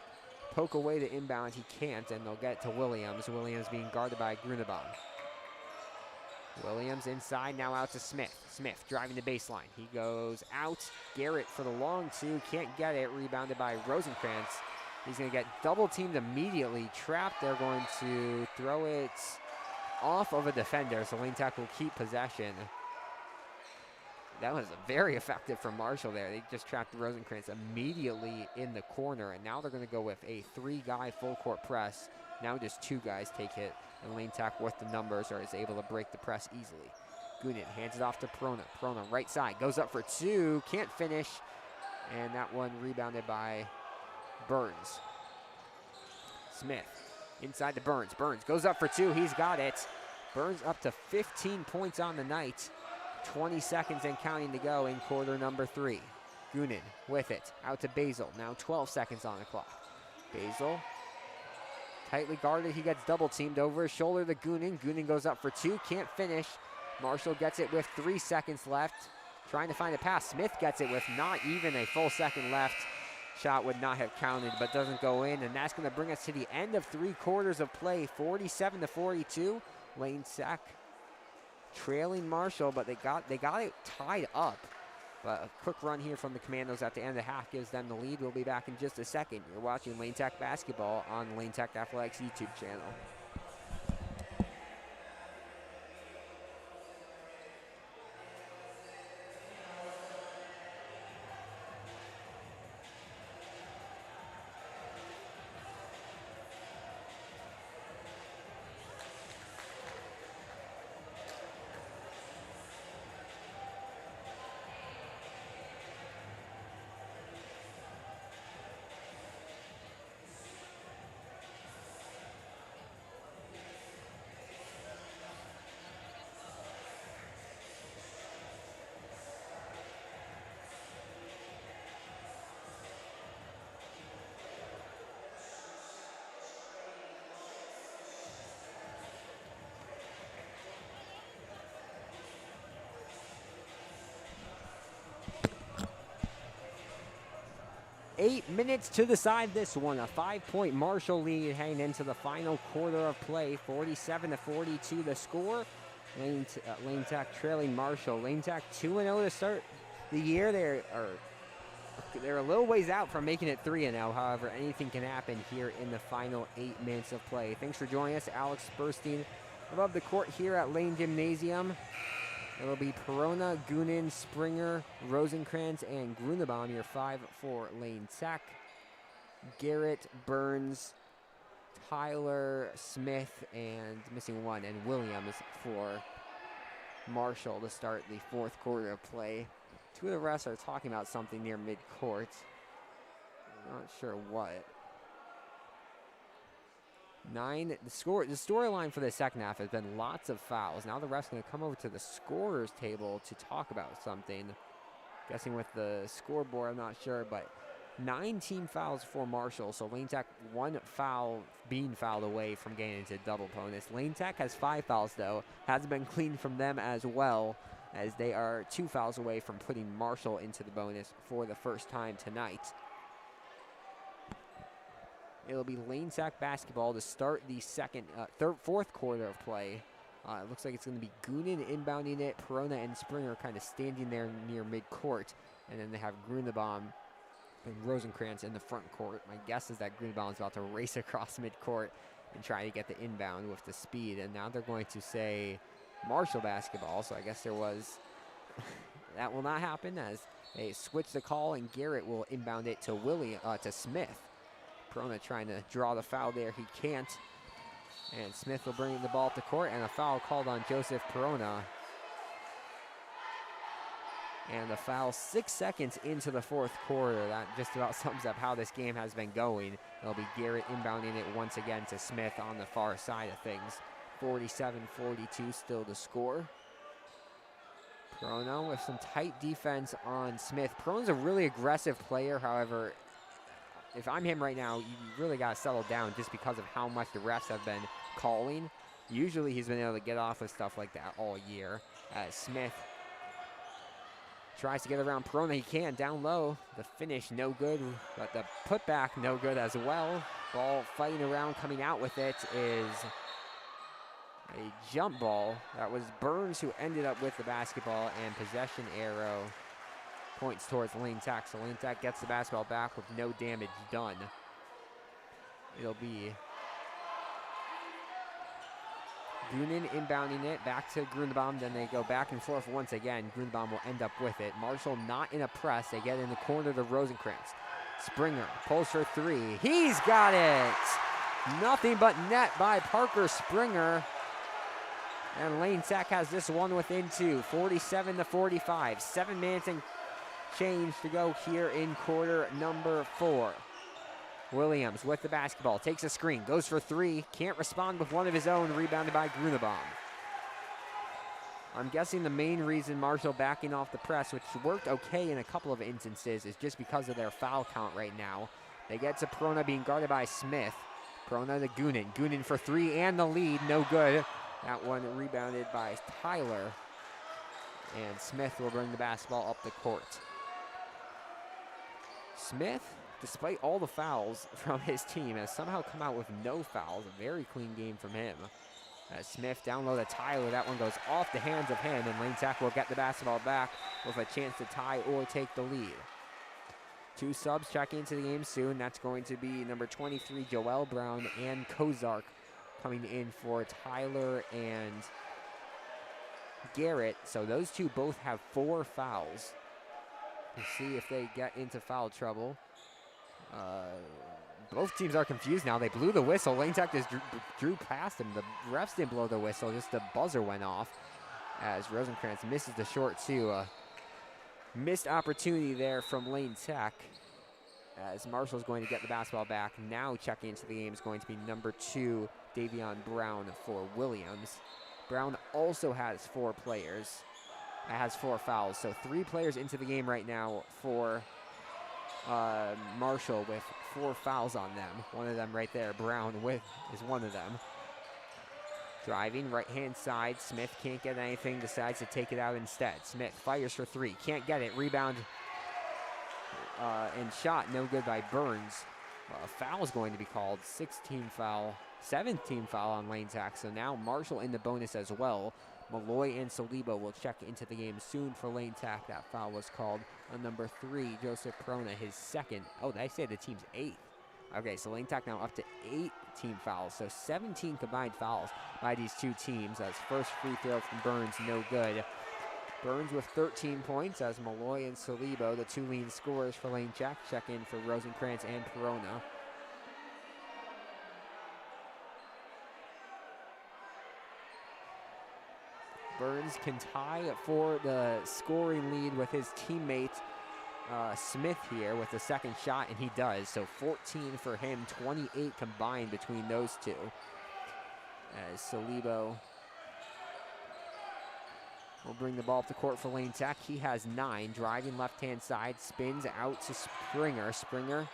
poke away the inbound, he can't, and they'll get it to Williams. Williams being guarded by Grunenbaum. Williams inside, now out to Smith. Smith driving the baseline. He goes out. Garrett for the long 2. Can't get it. Rebounded by Rosenkrantz. He's going to get double teamed immediately. Trapped. They're going to throw it off of a defender, so Lane Tech will keep possession. That was very effective from Marshall there. They just trapped Rosenkrantz immediately in the corner, and now they're going to go with a 3-guy full-court press. Now just 2 guys take it, and Lane Tech with the numbers is able to break the press easily. Goonan hands it off to Perona. Perona right side, goes up for 2, can't finish, and that one rebounded by Burns. Smith inside to Burns. Burns goes up for 2, he's got it. Burns up to 15 points on the night. 20 seconds and counting to go in quarter number 3. Goonan with it, out to Basil. Now 12 seconds on the clock. Basil, tightly guarded. He gets double teamed over his shoulder to Goonan. Goonan goes up for two, can't finish. Marshall gets it with 3 seconds left. Trying to find a pass. Smith gets it with not even a full second left. Shot would not have counted, but doesn't go in. And that's going to bring us to the end of 3 quarters of play, 47-42. Lane Tech trailing Marshall, but they got it tied up. But a quick run here from the Commandos at the end of the half gives them the lead. We'll be back in just a second. You're watching Lane Tech basketball on Lane Tech Athletics YouTube channel. 8 minutes to decide this one. A 5-point Marshall lead heading into the final quarter of play. 47-42 the score. Lane Tech trailing Marshall. Lane Tech 2-0 to start the year. They're a little ways out from making it 3-0. However, anything can happen here in the final 8 minutes of play. Thanks for joining us, Alex Burstein, above the court here at Lane Gymnasium. It'll be Perona, Goonan, Springer, Rosenkrantz, and Grunebaum, your 5 for Lane Tech. Garrett, Burns, Tyler, Smith, and missing one, and Williams for Marshall to start the 4th quarter of play. 2 of the refs are talking about something near midcourt. Not sure what. The storyline for the second half has been lots of fouls. Now the ref's going to come over to the scorer's table to talk about something. Guessing with the scoreboard, I'm not sure, but 9 team fouls for Marshall. So Lane Tech 1 foul being fouled away from getting into double bonus. Lane Tech has 5 fouls though. Hasn't been cleaned from them as well, as they are 2 fouls away from putting Marshall into the bonus for the first time tonight. It'll be Lane Tech basketball to start the 4th quarter of play. It looks like it's going to be Goonan inbounding it. Perona and Springer kind of standing there near midcourt. And then they have Grunebaum and Rosenkrantz in the front court. My guess is that Grunebaum's about to race across midcourt and try to get the inbound with the speed. And now they're going to say Marshall basketball. So I guess there was... that will not happen as they switch the call, and Garrett will inbound it to Smith. Perona trying to draw the foul there. He can't. And Smith will bring the ball up the court, and a foul called on Joseph Perona. And the foul 6 seconds into the 4th quarter. That just about sums up how this game has been going. It'll be Garrett inbounding it once again to Smith on the far side of things. 47-42 still to score. Perona with some tight defense on Smith. Perona's a really aggressive player, however, if I'm him right now, you really got to settle down just because of how much the refs have been calling. Usually he's been able to get off with stuff like that all year. As Smith tries to get around Perona, he can, down low. The finish, no good, but the putback, no good as well. Ball fighting around, coming out with it is a jump ball. That was Burns who ended up with the basketball, and possession arrow points towards Lane Tech. So Lane Tech gets the basketball back with no damage done. It'll be Goonan inbounding it back to Grunebaum. Then they go back and forth once again. Grunebaum will end up with it. Marshall not in a press. They get in the corner to Rosenkrantz. Springer pulls for 3. He's got it! Nothing but net by Parker Springer. And Lane Tech has this one within 2. 47-45. 7 minutes and change to go here in quarter number 4. Williams with the basketball, takes a screen, goes for 3, can't respond with one of his own, rebounded by Grunebaum. I'm guessing the main reason Marshall backing off the press, which worked okay in a couple of instances, is just because of their foul count right now. They get to Perona being guarded by Smith. Perona to Goonan. Goonan for three and the lead, no good. That one rebounded by Tyler. And Smith will bring the basketball up the court. Smith, despite all the fouls from his team, has somehow come out with no fouls. A very clean game from him. As Smith down low to Tyler, that one goes off the hands of him, and Lane Tech will get the basketball back with a chance to tie or take the lead. Two subs checking into the game soon. That's going to be number 23, Joel Brown, and Kozark coming in for Tyler and Garrett. So those two both have 4 fouls. We'll see if they get into foul trouble. Both teams are confused now. They blew the whistle. Lane Tech just drew past them. The refs didn't blow the whistle. Just the buzzer went off as Rosenkrantz misses the short two. Missed opportunity there from Lane Tech as Marshall's going to get the basketball back. Now checking into the game is going to be number 2, Davion Brown for Williams. Brown also has 4 players. Has 4 fouls. So 3 players into the game right now for Marshall with 4 fouls on them. One of them right there, Brown is one of them. Driving right-hand side, Smith can't get anything, decides to take it out instead. Smith fires for 3, can't get it, rebound and shot, no good by Burns. A foul is going to be called, 17 foul on Lane Tech, so now Marshall in the bonus as well. Malloy and Saliba will check into the game soon for Lane Tech. That foul was called on number 3, Joseph Perona, his second. Oh, they say the team's 8th. Okay, so Lane Tech now up to 8 team fouls, so 17 combined fouls by these two teams. As first free throw from Burns, no good. Burns with 13 points as Malloy and Saliba, the 2 lead scorers for Lane Tech, check in for Rosenkrantz and Perona. Burns can tie for the scoring lead with his teammate Smith here with the second shot, and he does. So 14 for him, 28 combined between those two. As Saliba will bring the ball up the court for Lane Tech. He has 9, driving left-hand side, spins out to Springer. Springer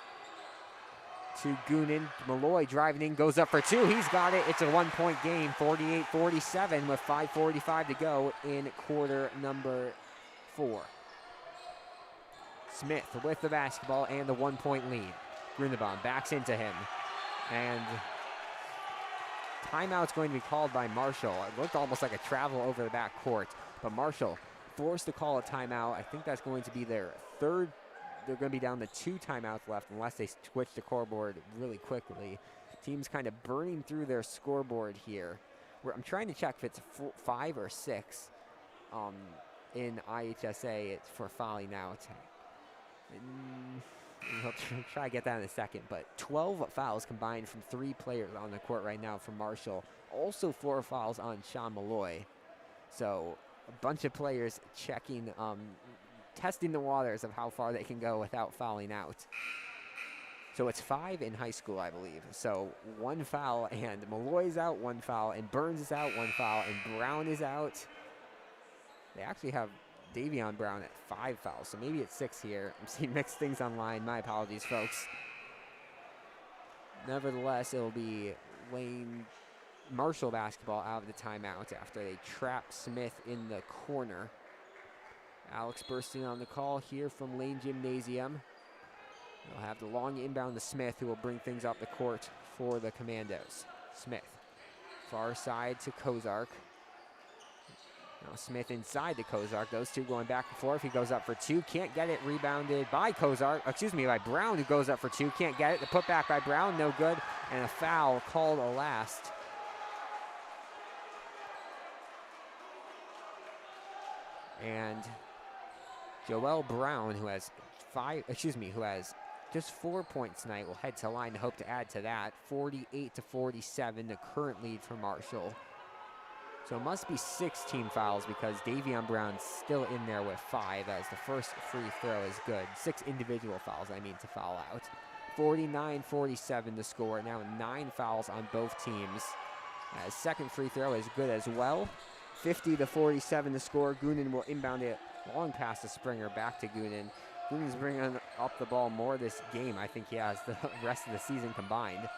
to Goonan. Malloy driving in, goes up for 2. He's got it. It's a 1-point game, 48-47 with 5:45 to go in quarter number 4. Smith with the basketball and the 1-point lead. Grunewald backs into him. And timeout's going to be called by Marshall. It looked almost like a travel over the back court, but Marshall forced to call a timeout. I think that's going to be their 3rd. They're going to be down to 2 timeouts left unless they switch the scoreboard really quickly. Team's kind of burning through their scoreboard here. I'm trying to check if it's 5 or 6 in IHSA for fouling out. I'll try to get that in a second, but 12 fouls combined from 3 players on the court right now for Marshall. Also 4 fouls on Sean Malloy. So a bunch of players checking, testing the waters of how far they can go without fouling out. So it's 5 in high school, I believe. So 1 foul, and Malloy's out, 1 foul, and Burns is out, 1 foul, and Brown is out. They actually have Davion Brown at 5 fouls, so maybe it's 6 here. I'm seeing mixed things online. My apologies, folks. Nevertheless, it'll be Lane Marshall basketball out of the timeout after they trap Smith in the corner. Alex bursting on the call here from Lane Gymnasium. They'll have the long inbound to Smith, who will bring things up the court for the Commandos. Smith, far side to Kozark. Now Smith inside to Kozark. Those two going back and forth. He goes up for 2. Can't get it. Rebounded by by Brown, who goes up for 2. Can't get it. The putback by Brown, no good. And a foul called a last. And Joel Brown, who has just 4 points tonight, will head to line to hope to add to that. 48-47, the current lead for Marshall. So it must be 6 team fouls because Davion Brown's still in there with 5 as the first free throw is good. 6 individual fouls, to foul out. 49-47 the score. Now 9 fouls on both teams. As second free throw is good as well. 50-47 to score. Goonan will inbound it long past the Springer, back to Goonan. Goonan's bringing up the ball more this game. I think he has the rest of the season combined.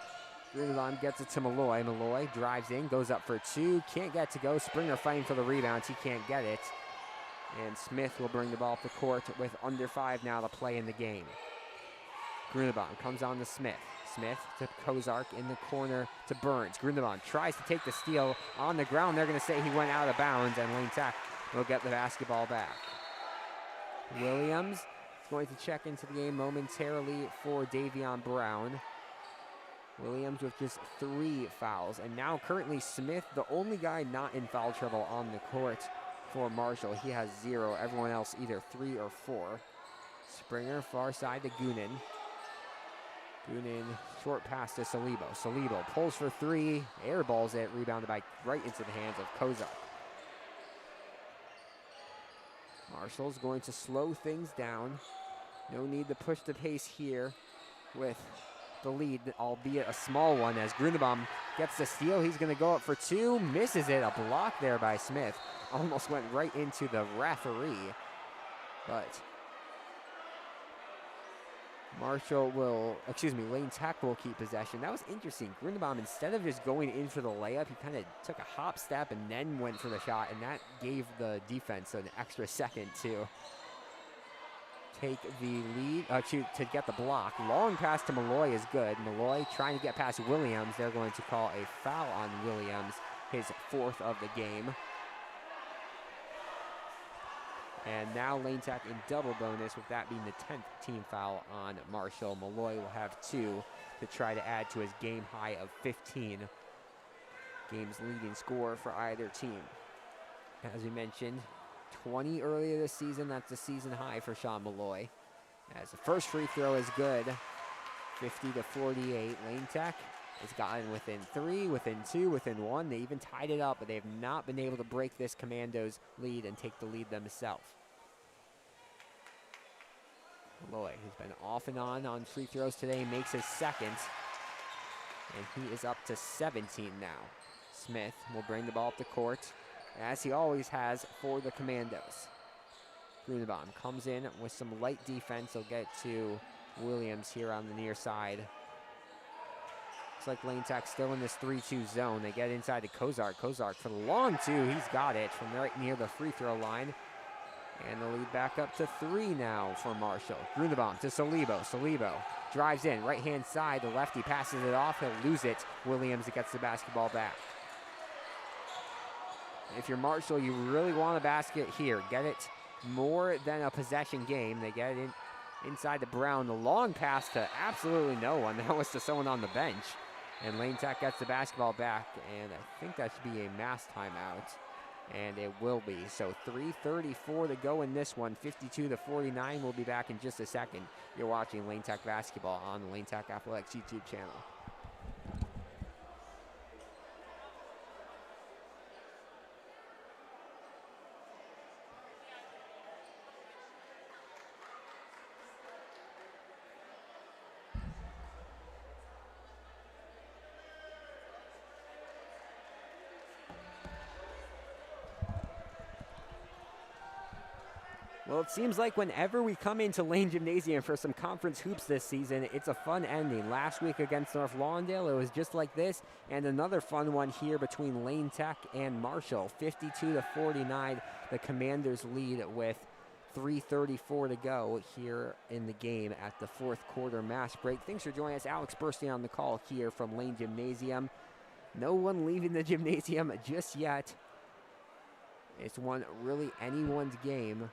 Grunewald gets it to Malloy. Malloy drives in, goes up for two, can't get to go. Springer fighting for the rebound, he can't get it. And Smith will bring the ball up the court with under 5 now to play in the game. Grunewald comes on to Smith. Smith to Kozark in the corner to Burns. Grunewald tries to take the steal on the ground. They're going to say he went out of bounds, and Lane Tech will get the basketball back. Williams is going to check into the game momentarily for Davion Brown. Williams with just 3 fouls. And now currently Smith, the only guy not in foul trouble on the court for Marshall. He has 0. Everyone else either 3 or 4. Springer far side to Goonan. Goonan short pass to Salibo. Salibo pulls for 3, airballs it, rebounded by right into the hands of Kozak. Marshall's going to slow things down. No need to push the pace here with the lead, albeit a small one, as Grunewald gets the steal. He's going to go up for 2, misses it. A block there by Smith. Almost went right into the referee. But Lane Tech will keep possession. That was interesting. Grunewald, instead of just going in for the layup, he kind of took a hop step and then went for the shot, and that gave the defense an extra second to take the lead, to get the block. Long pass to Malloy is good. Malloy trying to get past Williams. They're going to call a foul on Williams, his 4th of the game. And now Lane Tech in double bonus, with that being the 10th team foul on Marshall. Malloy will have 2 to try to add to his game high of 15. Game's leading scorer for either team. As we mentioned, 20 earlier this season. That's the season high for Sean Malloy. As the first free throw is good, 50-48. Lane Tech has gotten within 3, within 2, within 1. They even tied it up, but they have not been able to break this Commandos lead and take the lead themselves. Malloy, who's been off and on free throws today, makes his 2nd. And he is up to 17 now. Smith will bring the ball up the court, as he always has for the Commandos. Grunewald comes in with some light defense. He'll get to Williams here on the near side. Looks like Lane Tech still in this 3-2 zone. They get inside to Kozark. Kozark for the long 2. He's got it from right near the free throw line. And the lead back up to 3 now for Marshall. Grunewald to Salibo. Salibo drives in, right-hand side. The lefty passes it off. He'll lose it. Williams gets the basketball back. If you're Marshall, you really want a basket here. Get it more than a possession game. They get it inside to Brown. The long pass to absolutely no one. That was to someone on the bench. And Lane Tech gets the basketball back, and I think that should be a mass timeout. And it will be. So 3:34 to go in this one. 52-49. We'll be back in just a second. You're watching Lane Tech basketball on the Lane Tech Athletics YouTube channel. Well, it seems like whenever we come into Lane Gymnasium for some conference hoops this season, it's a fun ending. Last week against North Lawndale, it was just like this, and another fun one here between Lane Tech and Marshall. 52-49, the Commanders lead with 3:34 to go here in the game at the 4th quarter mass break. Thanks for joining us. Alex Burstein on the call here from Lane Gymnasium. No one leaving the gymnasium just yet. It's really anyone's game.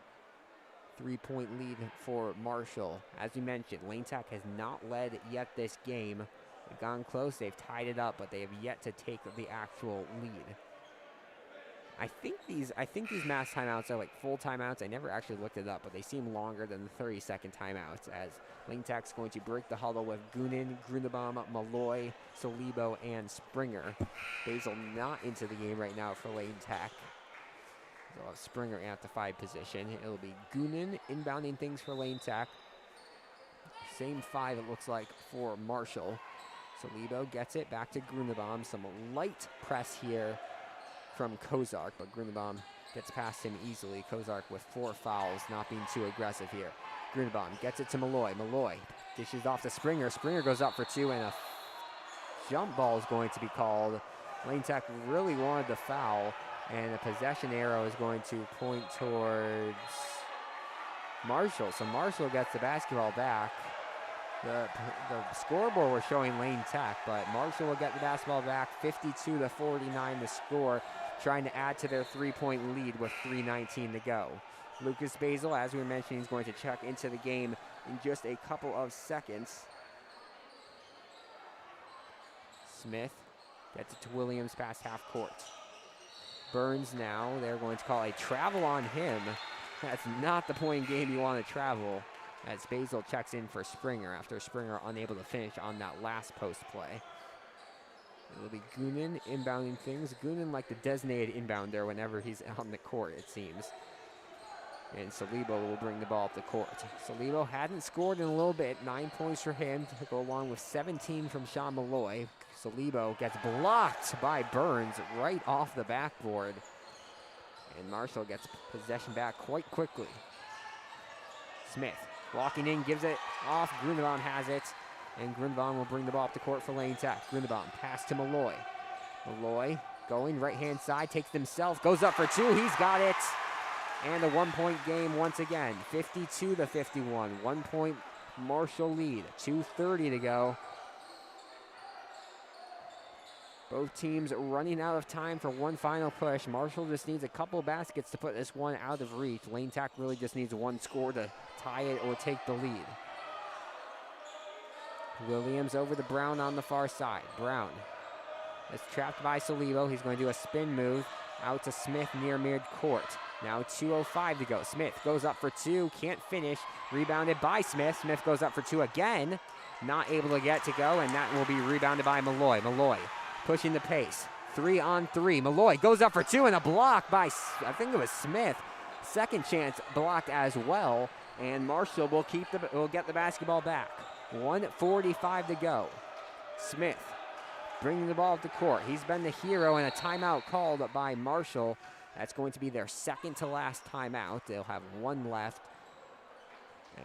3-point lead for Marshall. As we mentioned, Lane Tech has not led yet this game. They've gone close, they've tied it up, but they have yet to take the actual lead. I think these mass timeouts are like full timeouts. I never actually looked it up, but they seem longer than the 30-second timeouts, as Lane Tech's going to break the huddle with Goonan, Grunewald, Malloy, Salibo, and Springer. Basil not into the game right now for Lane Tech. They'll have Springer at the 5 position. It'll be Goonan inbounding things for Lane Tech. Same 5 it looks like for Marshall. Salibo gets it back to Grunewald. Some light press here from Kozark, but Grunenbaum gets past him easily. Kozark with 4 fouls, not being too aggressive here. Grunenbaum gets it to Malloy. Malloy dishes off to Springer. Springer goes up for 2, and a jump ball is going to be called. Lane Tech really wanted the foul, and the possession arrow is going to point towards Marshall. So Marshall gets the basketball back. The scoreboard was showing Lane Tech, but Marshall will get the basketball back. 52-49 the score, trying to add to their 3-point lead with 3:19 to go. Lucas Basil, as we were mentioning, is going to check into the game in just a couple of seconds. Smith gets it to Williams past half court. Burns now, they're going to call a travel on him. That's not the point in game you want to travel, as Basil checks in for Springer after Springer unable to finish on that last post play. It'll be Goonan inbounding things. Goonan like the designated inbounder whenever he's on the court, it seems. And Salibo will bring the ball up the court. Salibo hadn't scored in a little bit. 9 points for him to go along with 17 from Sean Malloy. Salibo gets blocked by Burns right off the backboard. And Marshall gets possession back quite quickly. Smith walking in, gives it off. Grunenbaum has it. And Grunenbaum will bring the ball up the court for Lane Tech. Grunenbaum pass to Malloy. Malloy going right-hand side, takes it himself, goes up for 2. He's got it. And a 1-point game once again, 52-51. 1-point Marshall lead, 2:30 to go. Both teams running out of time for one final push. Marshall just needs a couple baskets to put this one out of reach. Lane Tech really just needs one score to tie it or take the lead. Williams over to Brown on the far side. Brown is trapped by Salibo. He's going to do a spin move out to Smith near mid-court. Now 2:05 to go. Smith goes up for 2, can't finish. Rebounded by Smith. Smith goes up for 2 again. Not able to get to go, and that will be rebounded by Malloy. Malloy pushing the pace. 3-on-3. Malloy goes up for 2 and a block by, I think it was Smith. Second chance blocked as well, and Marshall will get the basketball back. 1:45 to go. Smith bringing the ball up the court. He's been the hero, and a timeout called by Marshall. That's going to be their second to last timeout. They'll have one left,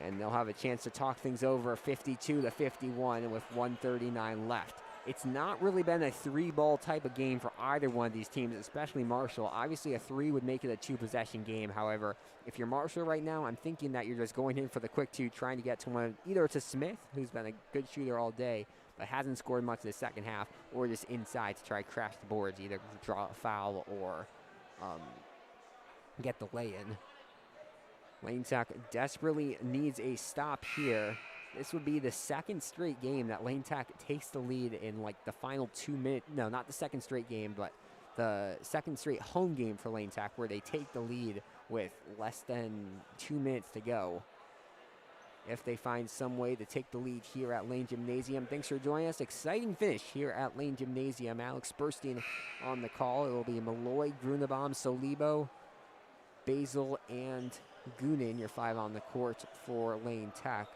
and they'll have a chance to talk things over. 52-51 with 1:39 left. It's not really been a 3-ball type of game for either one of these teams, especially Marshall. Obviously, a 3 would make it a 2-possession game. However, if you're Marshall right now, I'm thinking that you're just going in for the quick 2, trying to get to one, either to Smith, who's been a good shooter all day, but hasn't scored much in the second half, or just inside to try to crash the boards, either draw a foul or get the lay-in. Lane Tech desperately needs a stop here. This would be the second straight game that Lane Tech takes the lead in like the final 2 minutes. No, not the second straight game, but the second straight home game for Lane Tech where they take the lead with less than 2 minutes to go. If they find some way to take the lead here at Lane Gymnasium. Thanks for joining us. Exciting finish here at Lane Gymnasium. Alex Burstein on the call. It will be Malloy, Grunenbaum, Salibo, Basil, and Goonan, your 5 on the court for Lane Tech.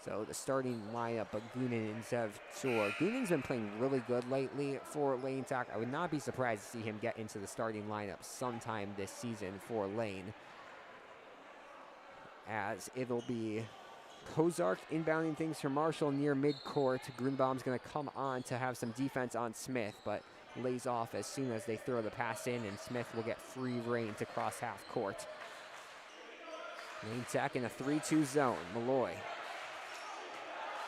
So the starting lineup of Goonan instead of Tsor. Goonan's been playing really good lately for Lane Tech. I would not be surprised to see him get into the starting lineup sometime this season for Lane, as it'll be Kozark inbounding things for Marshall near midcourt. Grunenbaum's going to come on to have some defense on Smith, but lays off as soon as they throw the pass in, and Smith will get free reign to cross half court. Lane Tech in a 3-2 zone. Malloy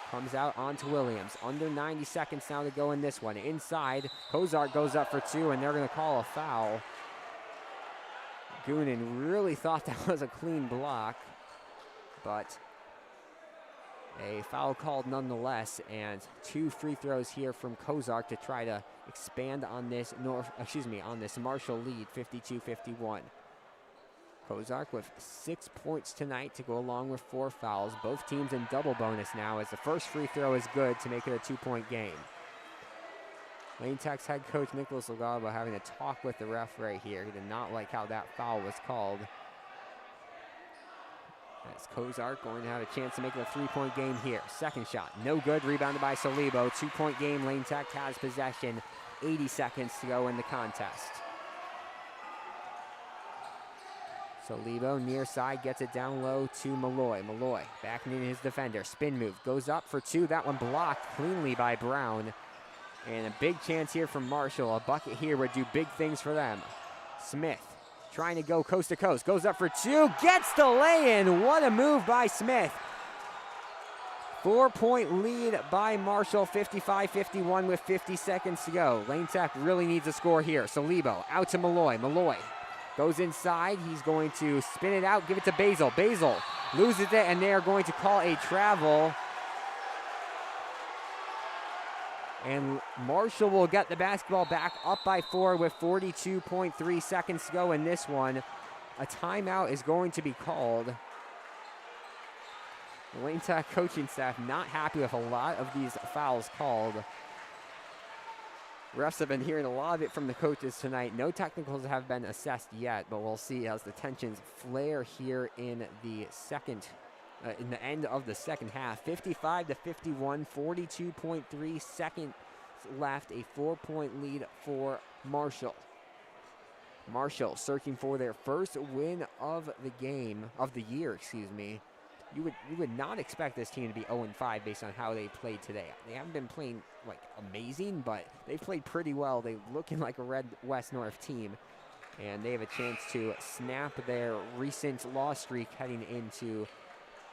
comes out onto Williams. Under 90 seconds now to go in this one. Inside, Kozark goes up for 2, and they're going to call a foul. Goonan really thought that was a clean block, but a foul called nonetheless, and 2 free throws here from Kozark to try to expand on this on this Marshall lead, 52-51. Kozark with 6 points tonight to go along with 4 fouls. Both teams in double bonus now, as the first free throw is good to make it a 2-point game. Lane Tech's head coach Nicholas Lagarba having a talk with the ref right here. He did not like how that foul was called. As Kozark going to have a chance to make it a 3-point game here. Second shot, no good, rebounded by Salibo. 2-point game, Lane Tech has possession. 80 seconds to go in the contest. So Lebo near side gets it down low to Malloy. Malloy backing in his defender. Spin move. Goes up for two. That one blocked cleanly by Brown. And a big chance here from Marshall. A bucket here would do big things for them. Smith trying to go coast to coast. Goes up for two. Gets the lay-in. What a move by Smith. 4-point lead by Marshall, 55-51 with 50 seconds to go. Lane Tech really needs a score here. So Lebo out to Malloy. Malloy goes inside. He's going to spin it out, give it to Basil. Basil loses it, and they are going to call a travel. And Marshall will get the basketball back up by 4 with 42.3 seconds to go in this one. A timeout is going to be called. The Lane Tech coaching staff not happy with a lot of these fouls called. Refs have been hearing a lot of it from the coaches tonight. No technicals have been assessed yet, but we'll see as the tensions flare here in the in the end of the second half. 55-51, 42.3 seconds left, a 4-point lead for Marshall. Marshall searching for their first win of the year, excuse me. You would not expect this team to be 0-5 based on how they played today. They haven't been playing like amazing, but they've played pretty well. They're looking like a red West North team, and they have a chance to snap their recent loss streak heading into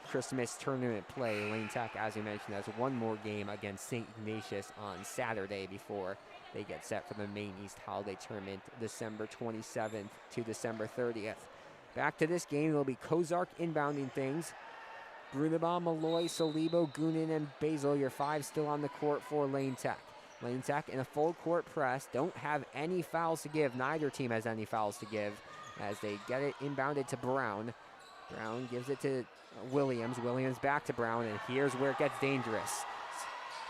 Christmas tournament play. Lane Tech, as we mentioned, has one more game against St. Ignatius on Saturday before they get set for the Maine East Holiday Tournament, December 27th to December 30th. Back to this game, it'll be Kozark inbounding things. Grunebaum, Malloy, Solibo, Goonan, and Basil, your five still on the court for Lane Tech. Lane Tech in a full court press, don't have any fouls to give. Neither team has any fouls to give as they get it inbounded to Brown. Brown gives it to Williams. Williams back to Brown, and here's where it gets dangerous.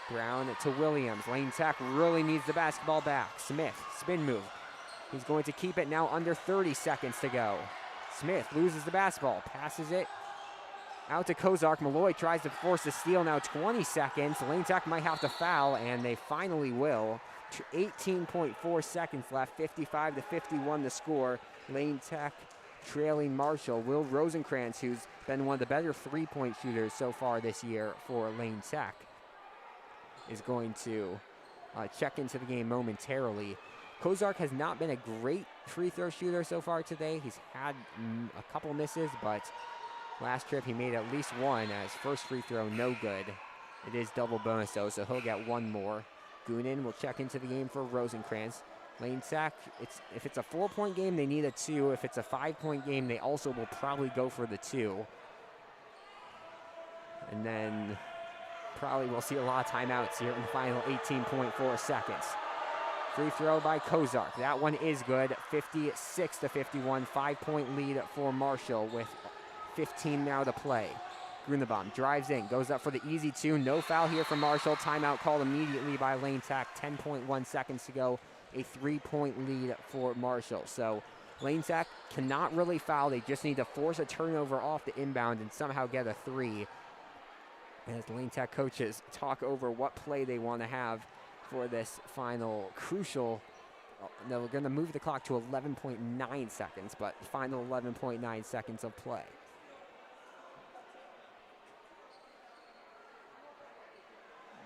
Brown to Williams. Lane Tech really needs the basketball back. Smith, spin move. He's going to keep it now under 30 seconds to go. Smith loses the basketball, passes it out to Kozark. Malloy tries to force a steal, now 20 seconds. Lane Tech might have to foul, and they finally will. 18.4 seconds left, 55-51 the score. Lane Tech trailing Marshall. Will Rosenkrantz, who's been one of the better three-point shooters so far this year for Lane Tech, is going to check into the game momentarily. Kozark has not been a great free throw shooter so far today. He's had a couple misses, but last trip he made at least one as first free throw no good. It is double bonus though, so he'll get one more. Goonan will check into the game for Rosenkrantz. Lane Tech, if it's a 4-point game, they need a 2. If it's a 5-point game, they also will probably go for the 2. And then probably we'll see a lot of timeouts here in the final 18.4 seconds. Free throw by Kozark. That one is good. 56-51, 5-point lead for Marshall with 15 now to play. Grunebaum drives in, goes up for the easy 2. No foul here from Marshall. Timeout called immediately by Lane Tech. 10.1 seconds to go. A 3-point lead for Marshall. So Lane Tech cannot really foul. They just need to force a turnover off the inbound and somehow get a 3. As the Lane Tech coaches talk over what play they want to have for this final crucial. No, we're going to move the clock to 11.9 seconds, but final 11.9 seconds of play.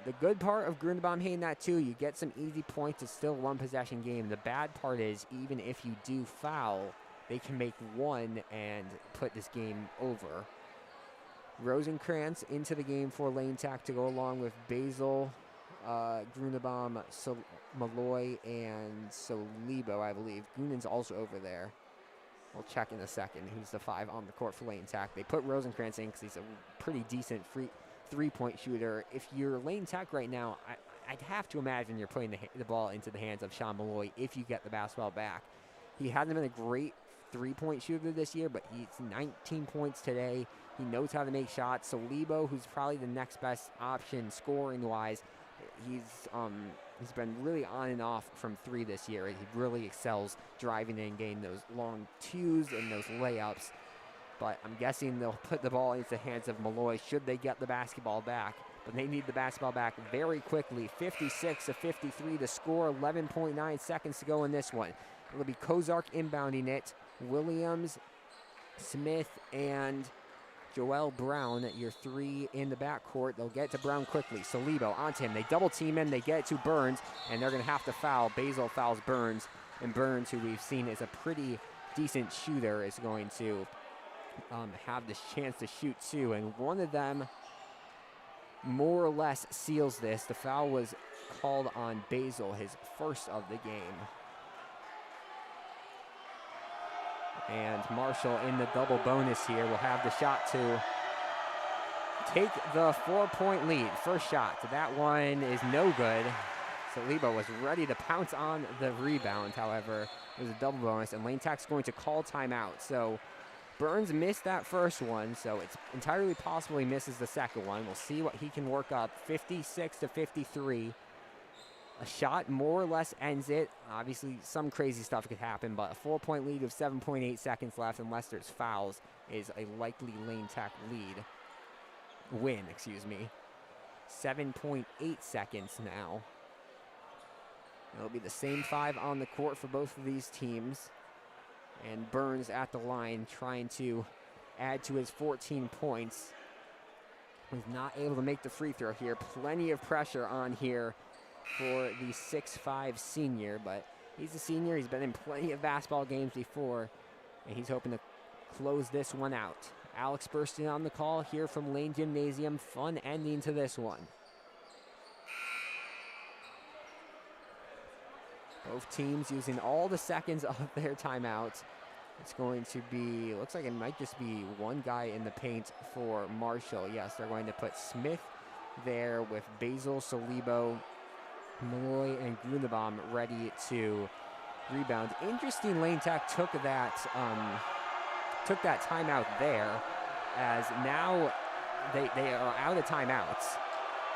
The good part of Grunebaum hitting that 2, you get some easy points. It's still a one-possession game. The bad part is even if you do foul, they can make 1 and put this game over. Rosenkrantz into the game for Lane Tech to go along with Basil, Grunebaum, Malloy, and Solibo, I believe. Goonan's also over there. We'll check in a second who's the 5 on the court for Lane Tech. They put Rosenkrantz in because he's a pretty decent three-point shooter. If you're Lane Tech right now, I'd have to imagine you're putting the ball into the hands of Sean Malloy if you get the basketball back. He hasn't been a great three-point shooter this year, but he's 19 points today. He knows how to make shots. So Lebo, who's probably the next best option scoring-wise, he's been really on and off from 3 this year. He really excels driving in, getting those long 2s and those layups. But I'm guessing they'll put the ball into the hands of Malloy should they get the basketball back. but they need the basketball back very quickly. 56-53 the score, 11.9 seconds to go in this one. It'll be Kozark inbounding it. Williams, Smith, and Joel Brown, your three in the backcourt. They'll get to Brown quickly. Salibo onto him. They double team him. They get it to Burns, and they're going to have to foul. Basil fouls Burns, and Burns, who we've seen is a pretty decent shooter, is going to have the chance to shoot two, and one of them more or less seals this. The foul was called on Basil, his first of the game. And Marshall in the double bonus here will have the shot to take the 4-point lead. First shot, that one is no good. Salibo was ready to pounce on the rebound, however, it was a double bonus, and Lane Tech's going to call timeout. So Burns missed that first one, so it's entirely possible he misses the second one. We'll see what he can work up. 56-53. A shot more or less ends it. Obviously, some crazy stuff could happen, but a 4-point lead with 7.8 seconds left, unless there's fouls, is a likely Lane Tech win. 7.8 seconds now. It'll be the same 5 on the court for both of these teams. And Burns at the line trying to add to his 14 points. He's not able to make the free throw here. Plenty of pressure on here for the 6'5" senior, but he's a senior. He's been in plenty of basketball games before, and he's hoping to close this one out. Alex Burston on the call here from Lane Gymnasium. Fun ending to this one. Both teams using all the seconds of their timeouts. It's going to be, looks like it might just be one guy in the paint for Marshall. Yes, they're going to put Smith there with Basil, Salibo, Malloy, and Grunewald ready to rebound. Interesting, Lane Tech took that timeout there, as now they are out of timeouts.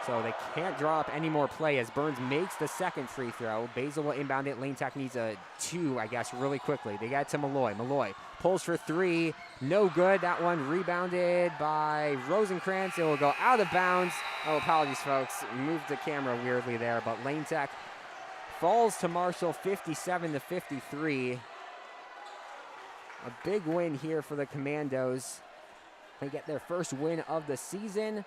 So they can't draw up any more play as Burns makes the second free throw. Basil will inbound it. Lane Tech needs a 2, I guess, really quickly. They get to Malloy. Malloy pulls for 3. No good. That one rebounded by Rosenkrantz. It will go out of bounds. Oh, apologies, folks. Moved the camera weirdly there, but Lane Tech falls to Marshall 57-53. A big win here for the Commandos. They get their first win of the season.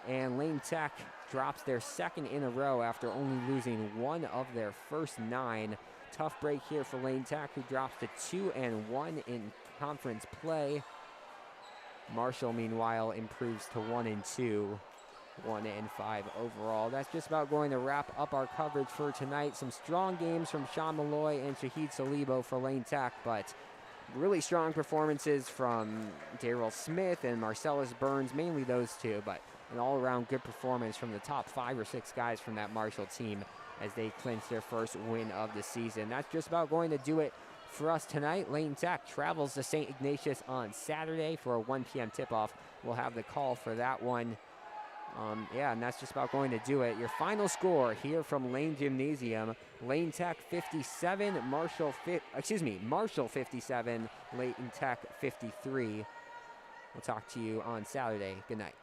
And Lane Tech drops their second in a row after only losing one of their first 9. Tough break here for Lane Tech, who drops to 2-1 in conference play. Marshall, meanwhile, improves to 1-2, 1-5 overall. That's just about going to wrap up our coverage for tonight. Some strong games from Sean Malloy and Shahid Salibo for Lane Tech, but really strong performances from Darrell Smith and Marcellus Burns, mainly those two, but an all-around good performance from the top 5 or 6 guys from that Marshall team as they clinch their first win of the season. That's just about going to do it for us tonight. Lane Tech travels to St. Ignatius on Saturday for a 1 p.m. tip-off. We'll have the call for that one. And that's just about going to do it. Your final score here from Lane Gymnasium: Lane Tech 57, Marshall 57, Lane Tech 53. We'll talk to you on Saturday. Good night.